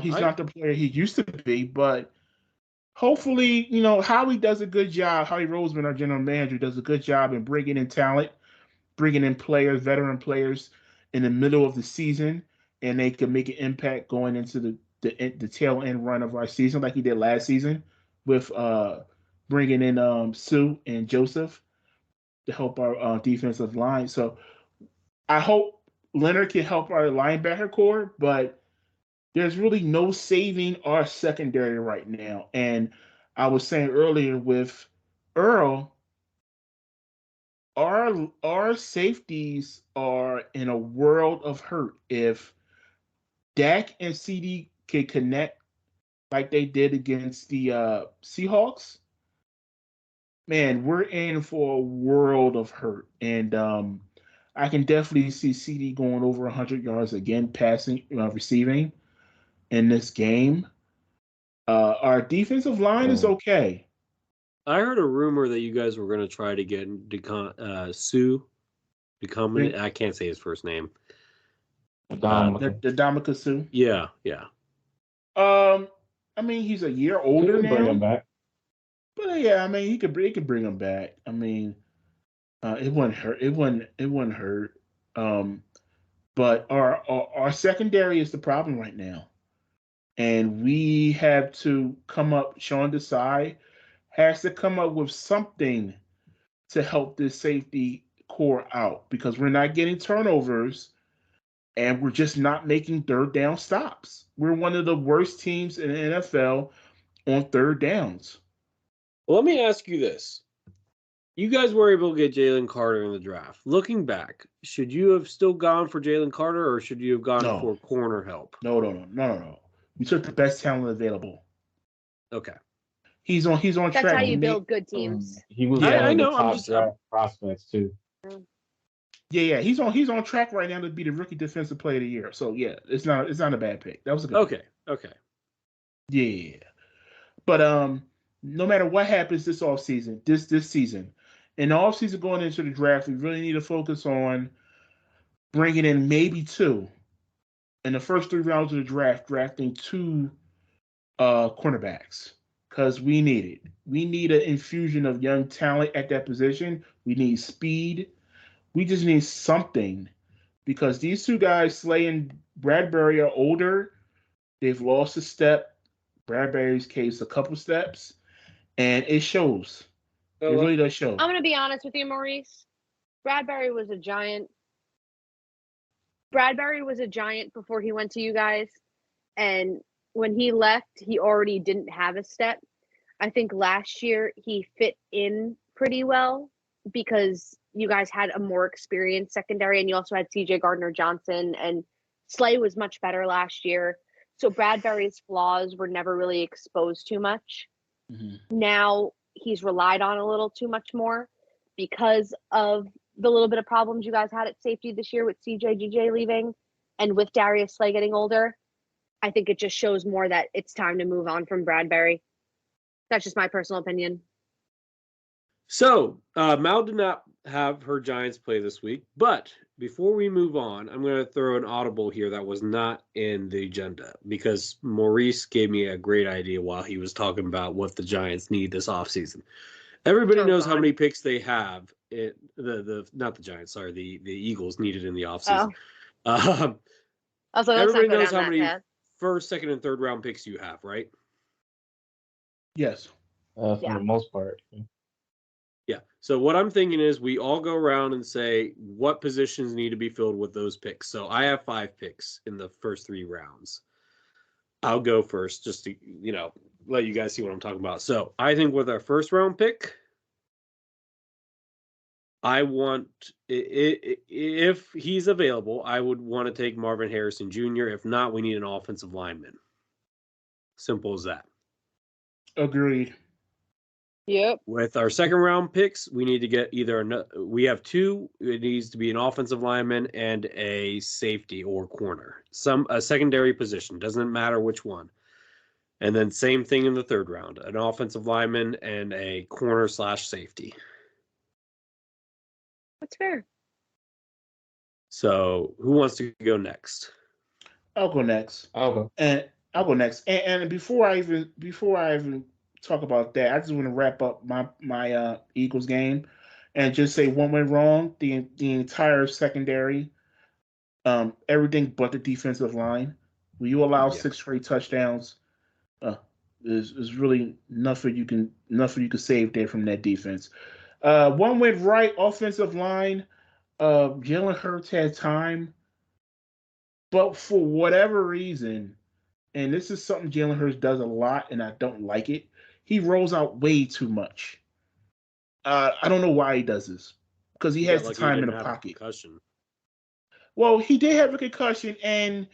[SPEAKER 3] He's
[SPEAKER 1] I
[SPEAKER 3] not the player he used to be, but hopefully, Howie does a good job. Howie Roseman, our general manager, does a good job in bringing in talent, bringing in players, veteran players, in the middle of the season, and they can make an impact going into the tail end run of our season, like he did last season with bringing in Sue and Joseph to help our defensive line. So I hope Leonard can help our linebacker core, but there's really no saving our secondary right now. And I was saying earlier with Earl, our safeties are in a world of hurt. If Dak and CD can connect like they did against the Seahawks, man, we're in for a world of hurt. And I can definitely see CD going over 100 yards again, passing, receiving in this game. Our defensive line is okay.
[SPEAKER 1] I heard a rumor that you guys were going to try to get Sue becoming. I can't say his first name.
[SPEAKER 3] The Dominican Sue.
[SPEAKER 1] Yeah.
[SPEAKER 3] I mean, he's a year older now.
[SPEAKER 4] Bring him back.
[SPEAKER 3] But yeah, I mean, he could bring him back. I mean, it wouldn't hurt. It wouldn't hurt. But our secondary is the problem right now, and we have to come up. Sean Desai has to come up with something to help this safety core out because we're not getting turnovers, and we're just not making third down stops. We're one of the worst teams in the NFL on third downs.
[SPEAKER 1] Well, let me ask you this. You guys were able to get Jalen Carter in the draft. Looking back, should you have still gone for Jalen Carter or should you have gone for corner help?
[SPEAKER 3] No. We took the best talent available.
[SPEAKER 1] Okay.
[SPEAKER 3] He's on track.
[SPEAKER 2] That's how you build good teams.
[SPEAKER 4] He was
[SPEAKER 1] I
[SPEAKER 4] one
[SPEAKER 1] know.
[SPEAKER 4] of the top draft prospects too.
[SPEAKER 3] Yeah. He's on track right now to be the rookie defensive player of the year. So yeah, it's not a bad pick. That was a good pick.
[SPEAKER 1] Okay.
[SPEAKER 3] Yeah. But no matter what happens this offseason, this season, in the offseason going into the draft, we really need to focus on bringing in maybe two in the first 3 rounds of the draft, drafting 2 cornerbacks because we need it. We need an infusion of young talent at that position. We need speed. We just need something because these 2 guys, Slay and Bradbury, are older. They've lost a step. Bradbury's case a couple steps, and it shows. It really does show.
[SPEAKER 2] I'm going to be honest with you, Maurice. Bradbury was a giant before he went to you guys. And when he left, he already didn't have a step. I think last year he fit in pretty well because you guys had a more experienced secondary and you also had CJ Gardner-Johnson and Slay was much better last year. So Bradbury's flaws were never really exposed too much. Mm-hmm. Now he's relied on a little too much more because of the little bit of problems you guys had at safety this year with GJ leaving and with Darius Slay getting older. I think it just shows more that it's time to move on from Bradbury. That's just my personal opinion.
[SPEAKER 1] So, Mal did not have her Giants play this week, but before we move on, I'm going to throw an audible here that was not in the agenda because Maurice gave me a great idea while he was talking about what the Giants need this offseason. Everybody knows how many picks they have. Not the Giants, sorry, the Eagles needed in the offseason. Everybody knows how many first, second, and third round picks you have, right?
[SPEAKER 3] Yes.
[SPEAKER 4] For the most part.
[SPEAKER 1] Yeah. So what I'm thinking is we all go around and say what positions need to be filled with those picks. So I have 5 picks in the first 3 rounds. I'll go first just to, let you guys see what I'm talking about. So I think with our first round pick, I want, if he's available, I would want to take Marvin Harrison Jr. If not, we need an offensive lineman. Simple as that.
[SPEAKER 3] Agreed.
[SPEAKER 2] Yep.
[SPEAKER 1] With our second round picks, we need to get we have 2. It needs to be an offensive lineman and a safety or corner. A secondary position. Doesn't matter which one. And then same thing in the third round, an offensive lineman and a corner/safety.
[SPEAKER 2] That's fair.
[SPEAKER 1] So who wants to go next?
[SPEAKER 3] I'll go next. And I'll go next. And before I even talk about that, I just want to wrap up my Eagles game and just say one went wrong. The entire secondary, everything but the defensive line. When you allow 6 straight touchdowns, there's really nothing you can save there from that defense. One went right, offensive line. Jalen Hurts had time, but for whatever reason, and this is something Jalen Hurts does a lot, and I don't like it, he rolls out way too much. I don't know why he does this, because he has the time in the pocket. Well, he did have a concussion, and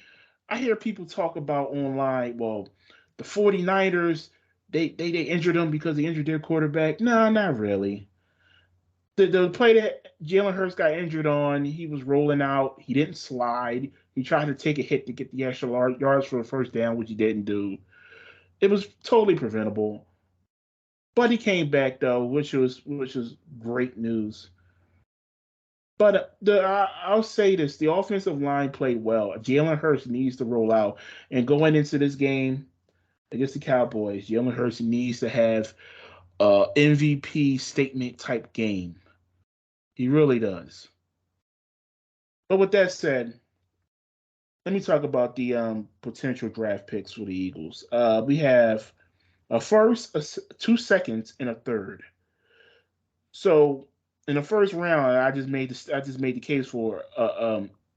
[SPEAKER 3] I hear people talk about online, well, the 49ers, they injured him because they injured their quarterback. No, not really. The play that Jalen Hurts got injured on, he was rolling out. He didn't slide. He tried to take a hit to get the extra yards for the first down, which he didn't do. It was totally preventable. But he came back though, which was great news. But I'll say this: the offensive line played well. Jalen Hurts needs to roll out, and going into this game against the Cowboys, Jalen Hurts needs to have a MVP statement type game. He really does. But with that said, let me talk about the potential draft picks for the Eagles. We have a first, 2 seconds, and a third. So in the first round, I just made the case for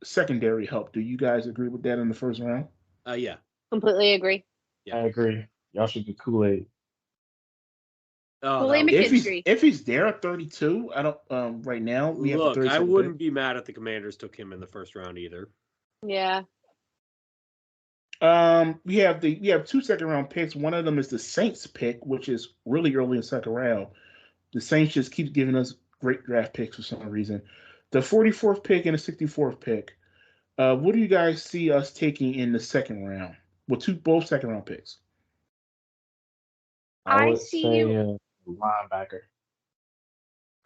[SPEAKER 3] secondary help. Do you guys agree with that in the first round?
[SPEAKER 1] Yeah.
[SPEAKER 2] Completely agree.
[SPEAKER 4] Yeah. I agree. Y'all should get Kool-Aid.
[SPEAKER 2] Kool-Aid McKinstry.
[SPEAKER 3] If he's there at 32, I don't. Right now we have a 32.
[SPEAKER 1] I wouldn't be mad if the Commanders took him in the first round either.
[SPEAKER 2] Yeah.
[SPEAKER 3] We have 2 second-round picks. One of them is the Saints pick, which is really early in the second round. The Saints just keep giving us great draft picks for some reason. The 44th pick and the 64th pick. What do you guys see us taking in the second round? Well, both second-round picks.
[SPEAKER 4] I would say linebacker.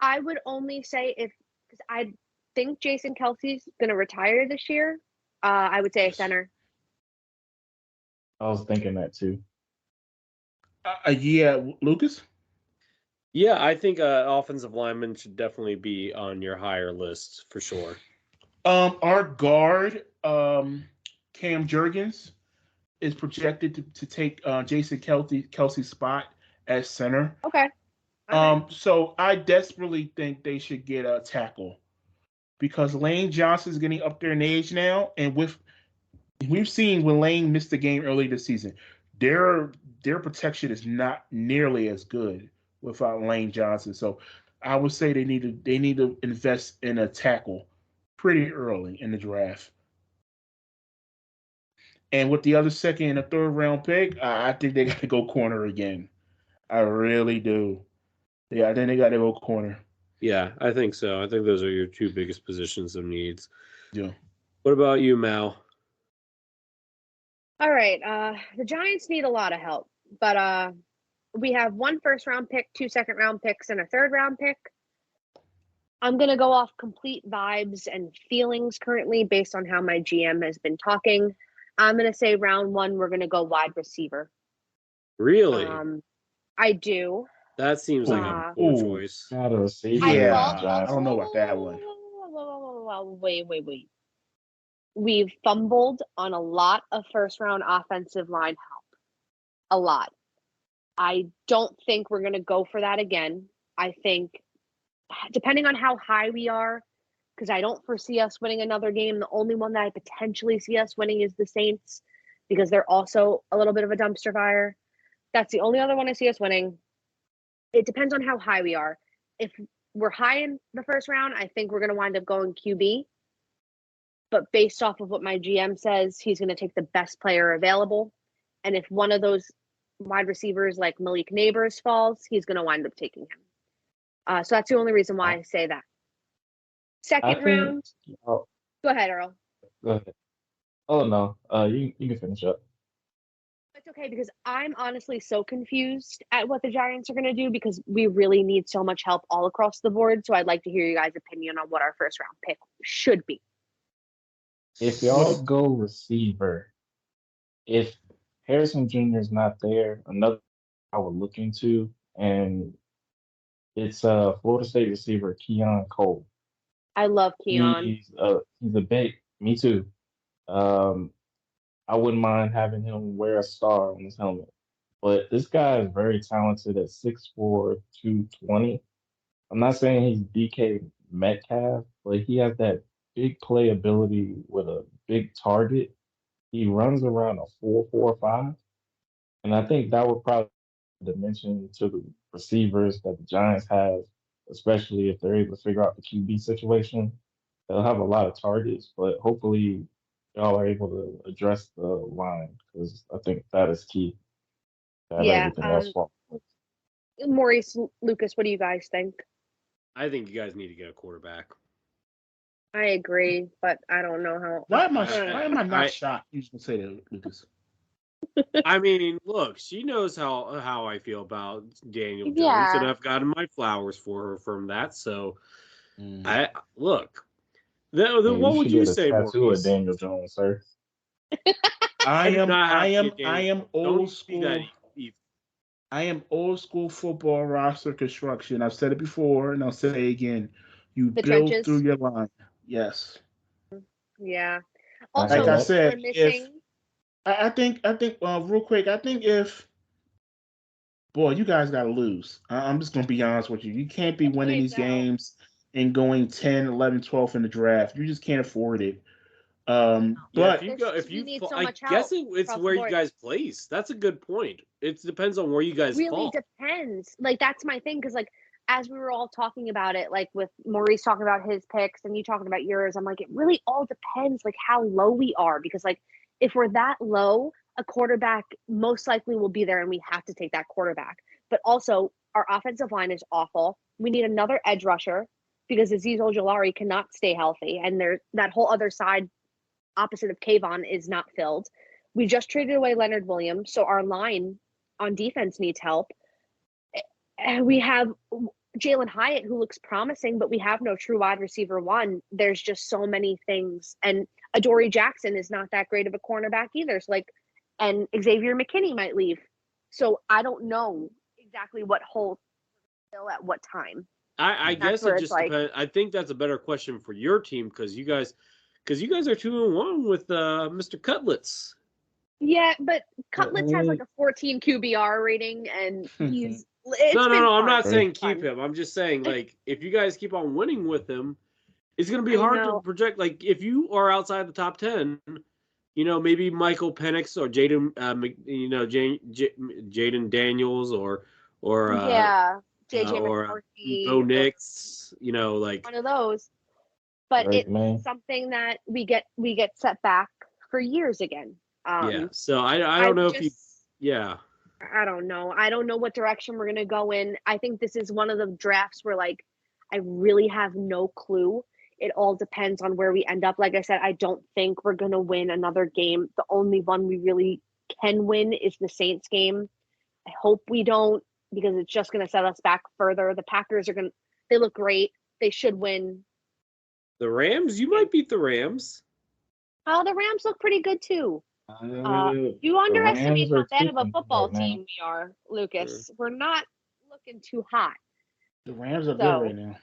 [SPEAKER 2] I would only say because I think Jason Kelce's going to retire this year. I would say a center.
[SPEAKER 4] I was thinking that too.
[SPEAKER 3] Yeah, Lucas?
[SPEAKER 1] Yeah, I think offensive lineman should definitely be on your higher list for sure.
[SPEAKER 3] Our guard, Cam Jurgens, is projected to take Jason Kelce's spot as center.
[SPEAKER 2] Okay.
[SPEAKER 3] So I desperately think they should get a tackle because Lane Johnson's getting up there in age now, and we've seen when Lane missed the game early this season, their protection is not nearly as good without Lane Johnson. So I would say they need to invest in a tackle pretty early in the draft. And with the other second and a third round pick, I think they got to go corner again. I really do. Yeah, I think they got to go corner.
[SPEAKER 1] Yeah, I think so. I think those are your 2 biggest positions of needs.
[SPEAKER 3] Yeah.
[SPEAKER 1] What about you, Mal?
[SPEAKER 2] All right. The Giants need a lot of help, but we have 1 first-round pick, 2 second-round picks, and a third-round pick. I'm going to go off complete vibes and feelings currently based on how my GM has been talking. I'm going to say round 1, we're going to go wide receiver.
[SPEAKER 1] Really?
[SPEAKER 2] I do.
[SPEAKER 1] That seems like a poor choice.
[SPEAKER 3] Yeah, I don't know about that one.
[SPEAKER 2] Wait. We've fumbled on a lot of first-round offensive line help. A lot. I don't think we're going to go for that again. I think, depending on how high we are, because I don't foresee us winning another game. The only one that I potentially see us winning is the Saints, because they're also a little bit of a dumpster fire. That's the only other one I see us winning. It depends on how high we are. If we're high in the first round, I think we're going to wind up going QB. But based off of what my GM says, he's going to take the best player available. And if one of those wide receivers like Malik Neighbors falls, he's going to wind up taking him. So that's the only reason why I say that. Second round. Go ahead, Earl.
[SPEAKER 4] Go ahead. Oh, no. You can finish up.
[SPEAKER 2] It's okay because I'm honestly so confused at what the Giants are going to do because we really need so much help all across the board. So I'd like to hear you guys' opinion on what our first round pick should be.
[SPEAKER 4] If y'all go receiver, if Harrison Jr. is not there, another I would look into, and it's Florida State receiver Keon Cole.
[SPEAKER 2] I love Keon.
[SPEAKER 4] He's a big. Me too. Um, I wouldn't mind having him wear a star on his helmet. But this guy is very talented at 6'4", 220. I'm not saying he's DK Metcalf, but he has that big playability with a big target. He runs around a 4.45, and I think that would probably dimension to the receivers that the Giants have, especially if they're able to figure out the QB situation. They'll have a lot of targets, but hopefully y'all are able to address the line because I think that is key. That
[SPEAKER 2] Yeah,
[SPEAKER 4] everything else falls.
[SPEAKER 2] Maurice, Lucas, what do you guys think?
[SPEAKER 1] I think you guys need to get a quarterback.
[SPEAKER 2] I agree, but I don't know how.
[SPEAKER 3] Why am I not shocked? You can say that, Lucas.
[SPEAKER 1] I mean, look, she knows how I feel about Daniel Jones,
[SPEAKER 2] Yeah.
[SPEAKER 1] and I've gotten my flowers for her from that. So,
[SPEAKER 3] Mm.
[SPEAKER 1] look.
[SPEAKER 4] Yeah,
[SPEAKER 1] What would
[SPEAKER 4] should
[SPEAKER 1] you
[SPEAKER 4] get a
[SPEAKER 1] say,
[SPEAKER 4] tattoo
[SPEAKER 1] Maurice?
[SPEAKER 4] of Daniel Jones, sir.
[SPEAKER 3] I am
[SPEAKER 1] Don't
[SPEAKER 3] old
[SPEAKER 1] be that
[SPEAKER 3] school.
[SPEAKER 1] evil.
[SPEAKER 3] I am old school football roster construction. I've said it before, and I'll say it again. You
[SPEAKER 2] The
[SPEAKER 3] build
[SPEAKER 2] trenches?
[SPEAKER 3] through your line. Yes.
[SPEAKER 2] Yeah.
[SPEAKER 4] Like
[SPEAKER 3] Like
[SPEAKER 2] Also,
[SPEAKER 3] I
[SPEAKER 4] that.
[SPEAKER 3] said,
[SPEAKER 2] we're missing.
[SPEAKER 3] I think real quick, I think if boy, you guys got to lose. I'm just going to be honest with you. You can't be winning these
[SPEAKER 2] No.
[SPEAKER 3] games and going 10, 11, 12 in the draft. You just can't afford it.
[SPEAKER 1] Yeah,
[SPEAKER 3] But
[SPEAKER 2] We need so
[SPEAKER 1] I
[SPEAKER 2] much
[SPEAKER 1] guess
[SPEAKER 2] help
[SPEAKER 1] it's
[SPEAKER 2] across the
[SPEAKER 1] where you
[SPEAKER 2] board.
[SPEAKER 1] guys place. That's a good point. It depends on where you guys
[SPEAKER 2] really
[SPEAKER 1] fall.
[SPEAKER 2] depends. Like that's my thing because like as we were all talking about it, like with Maurice talking about his picks and you talking about yours, I'm like it really all depends like how low we are because like if we're that low, a quarterback most likely will be there and we have to take that quarterback. But also our offensive line is awful. We need another edge rusher because Azeez Ojulari cannot stay healthy and there's that whole other side opposite of Kayvon is not filled. We just traded away Leonard Williams, so our line on defense needs help. And we have Jalen Hyatt, who looks promising, but we have no true wide receiver one. There's just so many things. And Adoree Jackson is not that great of a cornerback either. So and Xavier McKinney might leave. So I don't know exactly what hole to fill at what time.
[SPEAKER 1] I guess it just depends. I think that's a better question for your team because you guys are 2-1 with Mr. Cutlets.
[SPEAKER 2] Yeah, but Cutlets has like a 14 QBR rating, and he's
[SPEAKER 1] no. I'm not saying keep him. I'm just saying like if you guys keep on winning with him, it's gonna be hard to project. Like if you are outside the top 10, maybe Michael Penix or Jaden, Jaden Daniels or
[SPEAKER 2] JJ
[SPEAKER 1] or
[SPEAKER 2] McCarthy,
[SPEAKER 1] Bo Nix, like
[SPEAKER 2] one of those. But
[SPEAKER 4] Right,
[SPEAKER 2] it's
[SPEAKER 4] man.
[SPEAKER 2] something that we get set back for years again.
[SPEAKER 1] Yeah. So I don't know if you. Yeah.
[SPEAKER 2] I don't know. I don't know what direction we're gonna go in. I think this is one of the drafts where like I really have no clue. It all depends on where we end up. Like I said, I don't think we're gonna win another game. The only one we really can win is the Saints game. I hope we don't because it's just gonna set us back further. The Packers they look great. They should win.
[SPEAKER 1] The Rams? You might beat the Rams.
[SPEAKER 2] Oh, the Rams look pretty good too. You underestimate how bad of a football team we are, Lucas. Sure. We're not looking too hot.
[SPEAKER 3] The Rams are good right now.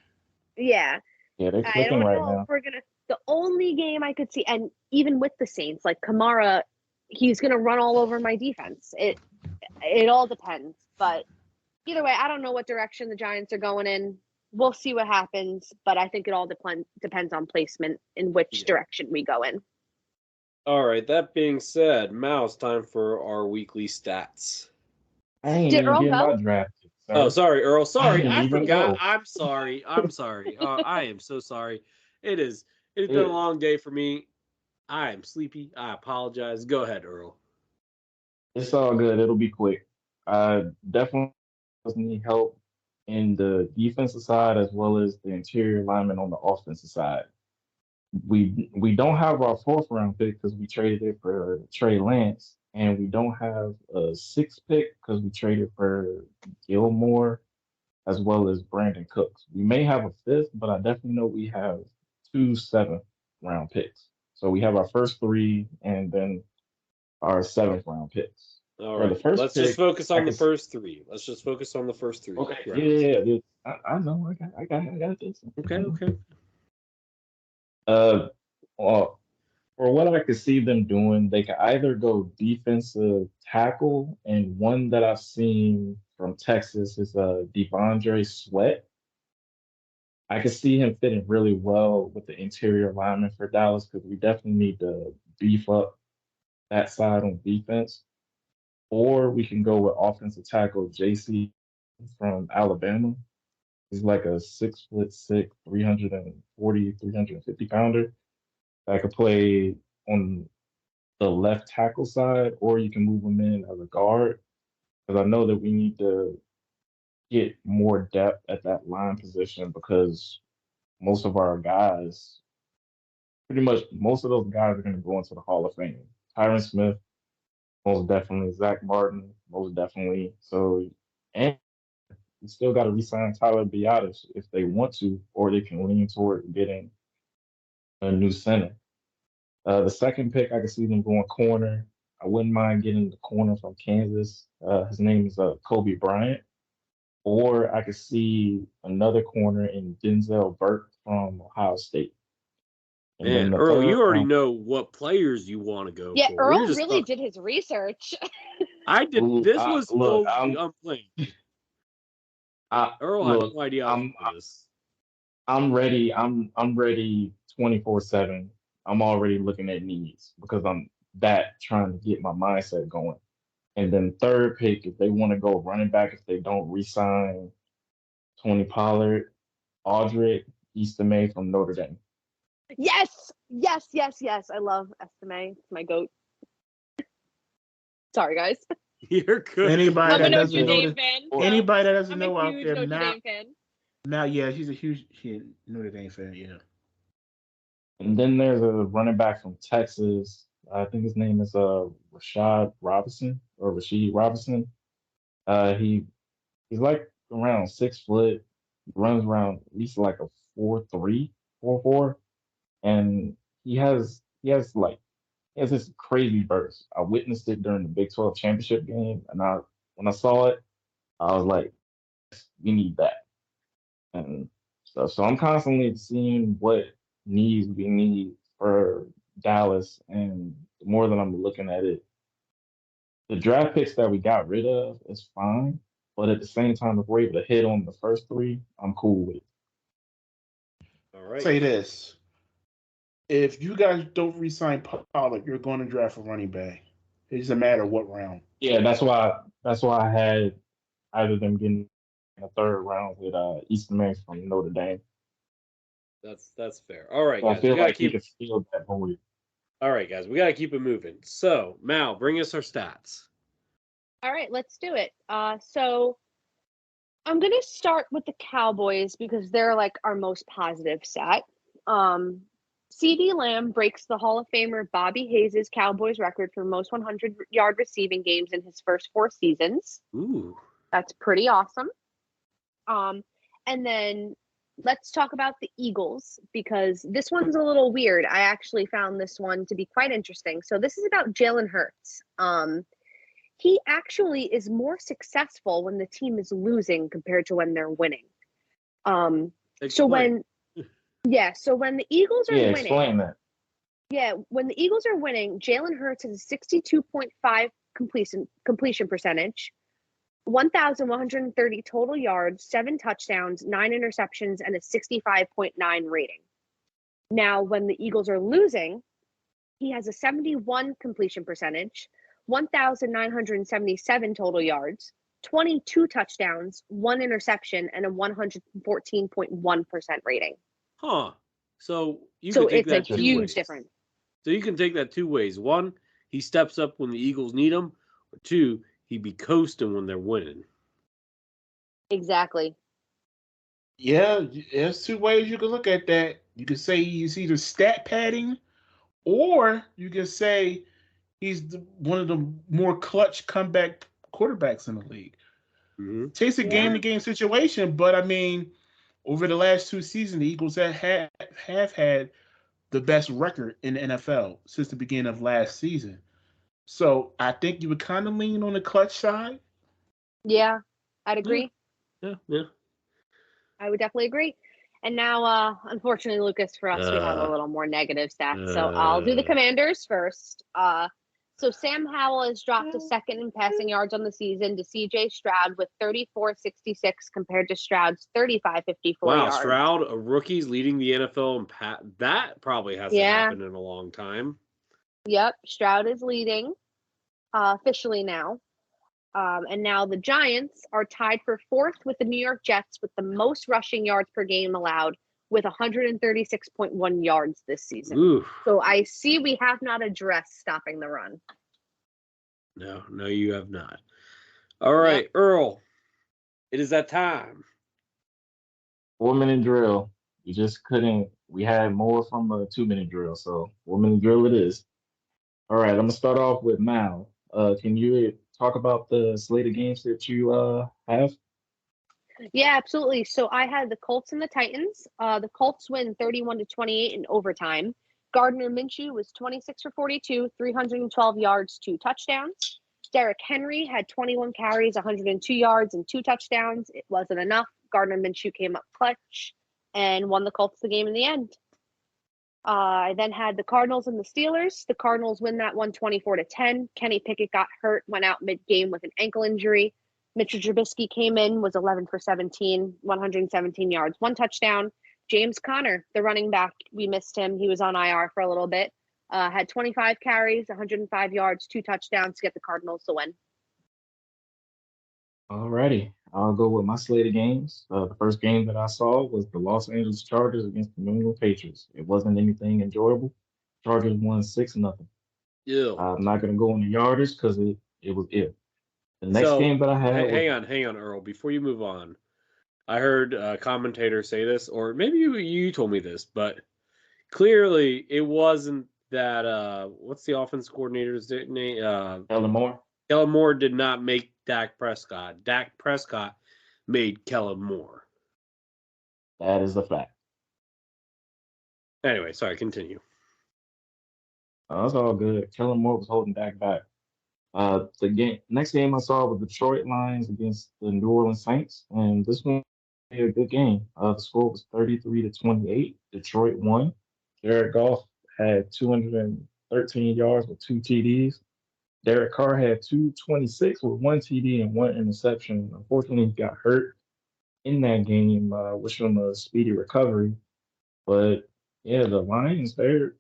[SPEAKER 2] Yeah.
[SPEAKER 4] Yeah, they're clicking right now.
[SPEAKER 2] If we're the only game I could see, and even with the Saints, like Kamara, he's gonna run all over my defense. It all depends. But either way, I don't know what direction the Giants are going in. We'll see what happens, but I think it all depends on placement in which direction we go in.
[SPEAKER 1] All right. That being said, Mouse, time for our weekly stats.
[SPEAKER 4] I ain't even getting my draft.
[SPEAKER 1] Oh, sorry, Earl. Sorry, I forgot. I'm sorry. I am so sorry. It's been a long day for me. I am sleepy. I apologize. Go ahead, Earl.
[SPEAKER 4] It's all good. It'll be quick. I definitely need help in the defensive side as well as the interior lineman on the offensive side. We don't have our 4th round pick because we traded it for Trey Lance, and we don't have a sixth pick because we traded for Gilmore as well as Brandon Cooks. We may have a fifth, but I definitely know we have two seventh round picks. So we have our first three and then our seventh round picks.
[SPEAKER 1] All
[SPEAKER 4] For the
[SPEAKER 1] right.
[SPEAKER 4] first
[SPEAKER 1] Let's just
[SPEAKER 4] pick,
[SPEAKER 1] focus
[SPEAKER 4] I
[SPEAKER 1] on the
[SPEAKER 4] can
[SPEAKER 1] first three. Let's just focus on the first three
[SPEAKER 4] okay,
[SPEAKER 1] rounds.
[SPEAKER 4] yeah. I know, I got this.
[SPEAKER 1] Okay.
[SPEAKER 4] Uh, well, for what I could see them doing, they could either go defensive tackle, and one that I've seen from Texas is Devondre Sweat. I could see him fitting really well with the interior lineman for Dallas because we definitely need to beef up that side on defense. Or we can go with offensive tackle JC from Alabama. He's like a 6'6", 340, 350 pounder that could play on the left tackle side, or you can move him in as a guard. Because I know that we need to get more depth at that line position because most of our guys, pretty much most of those guys are going to go into the Hall of Fame. Tyron Smith, most definitely. Zach Martin, most definitely. So, and you still got to re-sign Tyler Biadasz if they want to, or they can lean toward getting a new center. The second pick, I can see them going corner. I wouldn't mind getting the corner from Kansas. His name is Kobe Bryant. Or I could see another corner in Denzel Burke from Ohio State. And then
[SPEAKER 1] Man,
[SPEAKER 4] the
[SPEAKER 1] Earl, you
[SPEAKER 4] third
[SPEAKER 1] already
[SPEAKER 4] round,
[SPEAKER 1] know what players you want to go
[SPEAKER 2] Yeah,
[SPEAKER 1] for.
[SPEAKER 2] Earl really did his research.
[SPEAKER 1] I did.
[SPEAKER 4] Ooh,
[SPEAKER 1] This was
[SPEAKER 4] look,
[SPEAKER 1] totally unplanned. Earl had
[SPEAKER 4] look,
[SPEAKER 1] no idea I was
[SPEAKER 4] I'm
[SPEAKER 1] doing this.
[SPEAKER 4] I'm ready. I'm ready 24/7. I'm already looking at needs because I'm that trying to get my mindset going. And then third pick, if they want to go running back, if they don't re-sign Tony Pollard, Audric Eastman from Notre Dame.
[SPEAKER 2] Yes. I love Estime. It's my goat. Sorry, guys.
[SPEAKER 1] You're good.
[SPEAKER 3] Anybody
[SPEAKER 2] I'm a
[SPEAKER 3] that
[SPEAKER 2] Notre
[SPEAKER 3] doesn't know
[SPEAKER 2] Dame
[SPEAKER 3] that,
[SPEAKER 2] fan.
[SPEAKER 3] anybody that doesn't
[SPEAKER 2] I'm
[SPEAKER 3] know
[SPEAKER 2] a
[SPEAKER 3] out
[SPEAKER 2] huge
[SPEAKER 3] there
[SPEAKER 2] Notre
[SPEAKER 3] now,
[SPEAKER 2] Dame fan.
[SPEAKER 3] yeah, he's a huge Notre Dame fan. Yeah.
[SPEAKER 4] And then there's a running back from Texas. I think his name is Rashad Robinson or Rasheed Robinson. He he's like around 6 foot, runs around at least like a 4.3, 4.4, and he has this crazy burst. I witnessed it during the Big 12 championship game, and when I saw it, I was like, we need that. And stuff. So I'm constantly seeing what needs we need for Dallas, and the more that I'm looking at it, the draft picks that we got rid of is fine, but at the same time, if we're able to hit on the first three, I'm cool with it.
[SPEAKER 1] All right.
[SPEAKER 3] Say this: if you guys don't re-sign Pollard, you're going to draft a running back. It doesn't matter what round.
[SPEAKER 4] Yeah, that's why I had either them getting in the third round with Eastern Mace from Notre Dame.
[SPEAKER 1] That's fair. All right,
[SPEAKER 4] So I
[SPEAKER 1] guys. We
[SPEAKER 4] feel
[SPEAKER 1] gotta
[SPEAKER 4] like he
[SPEAKER 1] keep.
[SPEAKER 4] could steal that void.
[SPEAKER 1] All right, guys. We gotta keep it moving. So, Mal, bring us our stats.
[SPEAKER 2] All right, let's do it. So I'm gonna start with the Cowboys because they're like our most positive set. CD Lamb breaks the Hall of Famer Bobby Hayes' Cowboys record for most 100-yard receiving games in his first 4 seasons.
[SPEAKER 1] Ooh.
[SPEAKER 2] That's pretty awesome. And then let's talk about the Eagles because this one's a little weird. I actually found this one to be quite interesting. So this is about Jalen Hurts. He actually is more successful when the team is losing compared to when they're winning. So
[SPEAKER 1] Explain.
[SPEAKER 2] when the Eagles are
[SPEAKER 4] Yeah,
[SPEAKER 2] winning,
[SPEAKER 4] explain that.
[SPEAKER 2] when the Eagles are winning, Jalen Hurts has a 62.5 completion percentage, 1,130 total yards, 7 touchdowns, 9 interceptions, and a 65.9 rating. Now, when the Eagles are losing, he has a 71 completion percentage, 1,977 total yards, 22 touchdowns, 1 interception, and a 114.1% rating.
[SPEAKER 1] Huh. So you
[SPEAKER 2] So
[SPEAKER 1] can take
[SPEAKER 2] it's a
[SPEAKER 1] that two
[SPEAKER 2] huge
[SPEAKER 1] ways.
[SPEAKER 2] difference.
[SPEAKER 1] So you can take that 2 ways. 1, he steps up when the Eagles need him, or 2, he be coasting when they're winning.
[SPEAKER 2] Exactly.
[SPEAKER 3] Yeah, there's 2 ways you can look at that. You can say he's either stat padding, or you can say He's one of the more clutch comeback quarterbacks in the league.
[SPEAKER 1] Mm-hmm.
[SPEAKER 3] Takes a
[SPEAKER 2] Yeah.
[SPEAKER 3] game-to-game situation, but I mean, over the last 2 seasons, the Eagles have had the best record in the NFL since the beginning of last season. So I think you would kind of lean on the clutch side.
[SPEAKER 2] Yeah, I'd agree.
[SPEAKER 1] Yeah.
[SPEAKER 2] I would definitely agree. And now, unfortunately, Lucas, for us, we have a little more negative stats. So I'll do the Commanders first. So Sam Howell has dropped to second in passing yards on the season to C.J. Stroud with 34.66 compared to Stroud's 35.54
[SPEAKER 1] Wow,
[SPEAKER 2] yards.
[SPEAKER 1] Stroud, a rookie's leading the NFL, and that probably hasn't happened in a long time.
[SPEAKER 2] Yep, Stroud is leading officially now. And now the Giants are tied for fourth with the New York Jets with the most rushing yards per game allowed with 136.1 yards this season.
[SPEAKER 1] Oof.
[SPEAKER 2] So I see we have not addressed stopping the run.
[SPEAKER 1] No, you have not. All right, yep. Earl, it is that time.
[SPEAKER 4] 4-minute drill. We just couldn't. We had more from a 2-minute drill, so 4-minute drill it is. All right, I'm gonna start off with Mal. Can you talk about the slate of games that you have?
[SPEAKER 2] Yeah, absolutely. So I had the Colts and the Titans. The Colts win 31-28 in overtime. Gardner Minshew was 26 for 42, 312 yards, 2 touchdowns. Derrick Henry had 21 carries, 102 yards, and 2 touchdowns. It wasn't enough. Gardner Minshew came up clutch and won the Colts the game in the end. I then had the Cardinals and the Steelers. The Cardinals win that one 24-10. Kenny Pickett got hurt, went out mid-game with an ankle injury. Mitchell Trubisky came in, was 11 for 17, 117 yards, 1 touchdown. James Conner, the running back, we missed him. He was on IR for a little bit. Had 25 carries, 105 yards, 2 touchdowns to get the Cardinals the win.
[SPEAKER 4] All righty. I'll go with my slate of games. The first game that I saw was the Los Angeles Chargers against the New England Patriots. It wasn't anything enjoyable. Chargers won 6-0.
[SPEAKER 1] Ew.
[SPEAKER 4] I'm not going to go in the yardage because it was ill. The next game that I had
[SPEAKER 1] hang on, Earl. Before you move on, I heard a commentator say this, or maybe you told me this, but clearly it wasn't that. What's the offense coordinator's name?
[SPEAKER 4] Kellen Moore.
[SPEAKER 1] Kellen Moore did not make Dak Prescott. Dak Prescott made Kellen Moore.
[SPEAKER 4] That is a fact.
[SPEAKER 1] Anyway, sorry, continue.
[SPEAKER 4] That's all good. Kellen Moore was holding Dak back. The next game I saw was Detroit Lions against the New Orleans Saints, and this one was a good game. The score was 33-28. Detroit won. Jared Goff had 213 yards with 2 TDs. Derek Carr had 226 with 1 TD and 1 interception. Unfortunately, he got hurt in that game. Wish him a speedy recovery. But yeah, the Lions, they're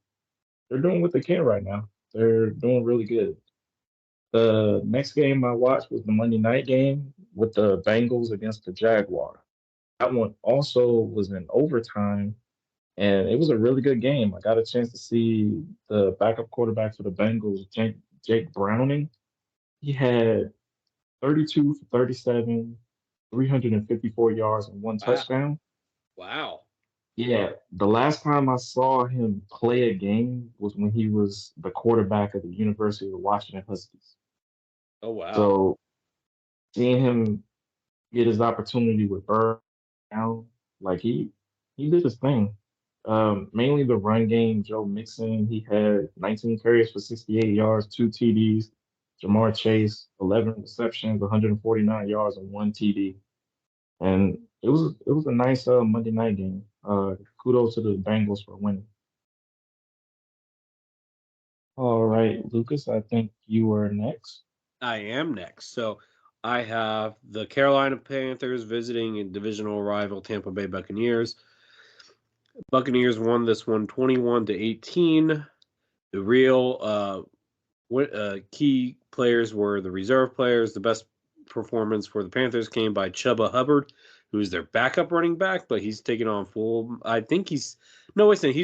[SPEAKER 4] doing what they can right now. They're doing really good. The next game I watched was the Monday night game with the Bengals against the Jaguars. That one also was in overtime, and it was a really good game. I got a chance to see the backup quarterback for the Bengals, Jake Browning. He had 32 for 37, 354 yards and 1 touchdown.
[SPEAKER 1] Wow.
[SPEAKER 4] Yeah, the last time I saw him play a game was when he was the quarterback of the University of Washington Huskies.
[SPEAKER 1] Oh, wow.
[SPEAKER 4] So seeing him get his opportunity with Burr now, like he did his thing. Mainly the run game, Joe Mixon, he had 19 carries for 68 yards, 2 TDs. Jamar Chase, 11 receptions, 149 yards, and 1 TD. And it was a nice Monday night game. Kudos to the Bengals for winning. All right, Lucas, I think you are next.
[SPEAKER 1] I am next. So I have the Carolina Panthers visiting a divisional rival Tampa Bay Buccaneers. Buccaneers won this one 21-18. The real key players were the reserve players. The best performance for the Panthers came by Chuba Hubbard, who's their backup running back, but he's taken on full. I think he's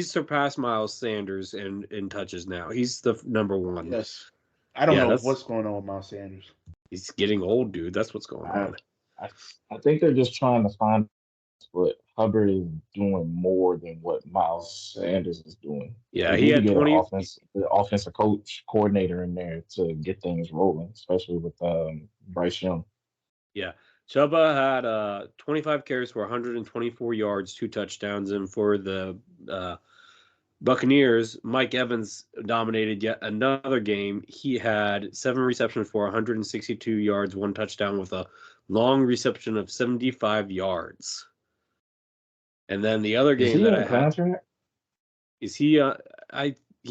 [SPEAKER 1] surpassed Miles Sanders in touches now. He's the number 1.
[SPEAKER 3] Yes. I don't know what's going on with Miles Sanders.
[SPEAKER 1] He's getting old, dude. That's what's going on.
[SPEAKER 4] I think they're just trying to find but Hubbard is doing more than what Miles Sanders is doing.
[SPEAKER 1] Yeah,
[SPEAKER 4] They
[SPEAKER 1] he
[SPEAKER 4] need to
[SPEAKER 1] had
[SPEAKER 4] get
[SPEAKER 1] 20.
[SPEAKER 4] the offensive coordinator in there to get things rolling, especially with Bryce Young.
[SPEAKER 1] Yeah. Chuba had 25 carries for 124 yards, 2 touchdowns. And for the Buccaneers, Mike Evans dominated yet another game. He had 7 receptions for 162 yards, 1 touchdown with a long reception of 75 yards. And then the other
[SPEAKER 4] Is
[SPEAKER 1] game
[SPEAKER 4] he
[SPEAKER 1] that
[SPEAKER 4] in
[SPEAKER 1] I
[SPEAKER 4] a
[SPEAKER 1] had
[SPEAKER 4] contract?
[SPEAKER 1] is he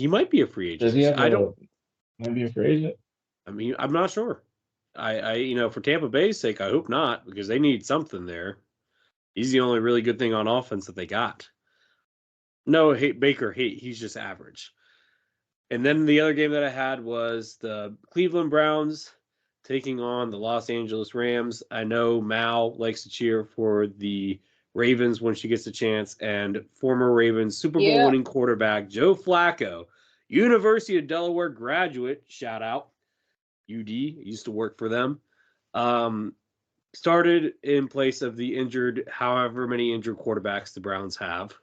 [SPEAKER 1] might be a free
[SPEAKER 4] Does
[SPEAKER 1] agent.
[SPEAKER 4] he have maybe a free agent?
[SPEAKER 1] I mean, I'm not sure. For Tampa Bay's sake, I hope not, because they need something there. He's the only really good thing on offense that they got. No, he's just average. And then the other game that I had was the Cleveland Browns taking on the Los Angeles Rams. I know Mal likes to cheer for the Ravens when she gets a chance, and former Ravens Super Bowl winning quarterback Joe Flacco, University of Delaware graduate, shout out, UD, used to work for them, started in place of the injured, however many injured quarterbacks the Browns have.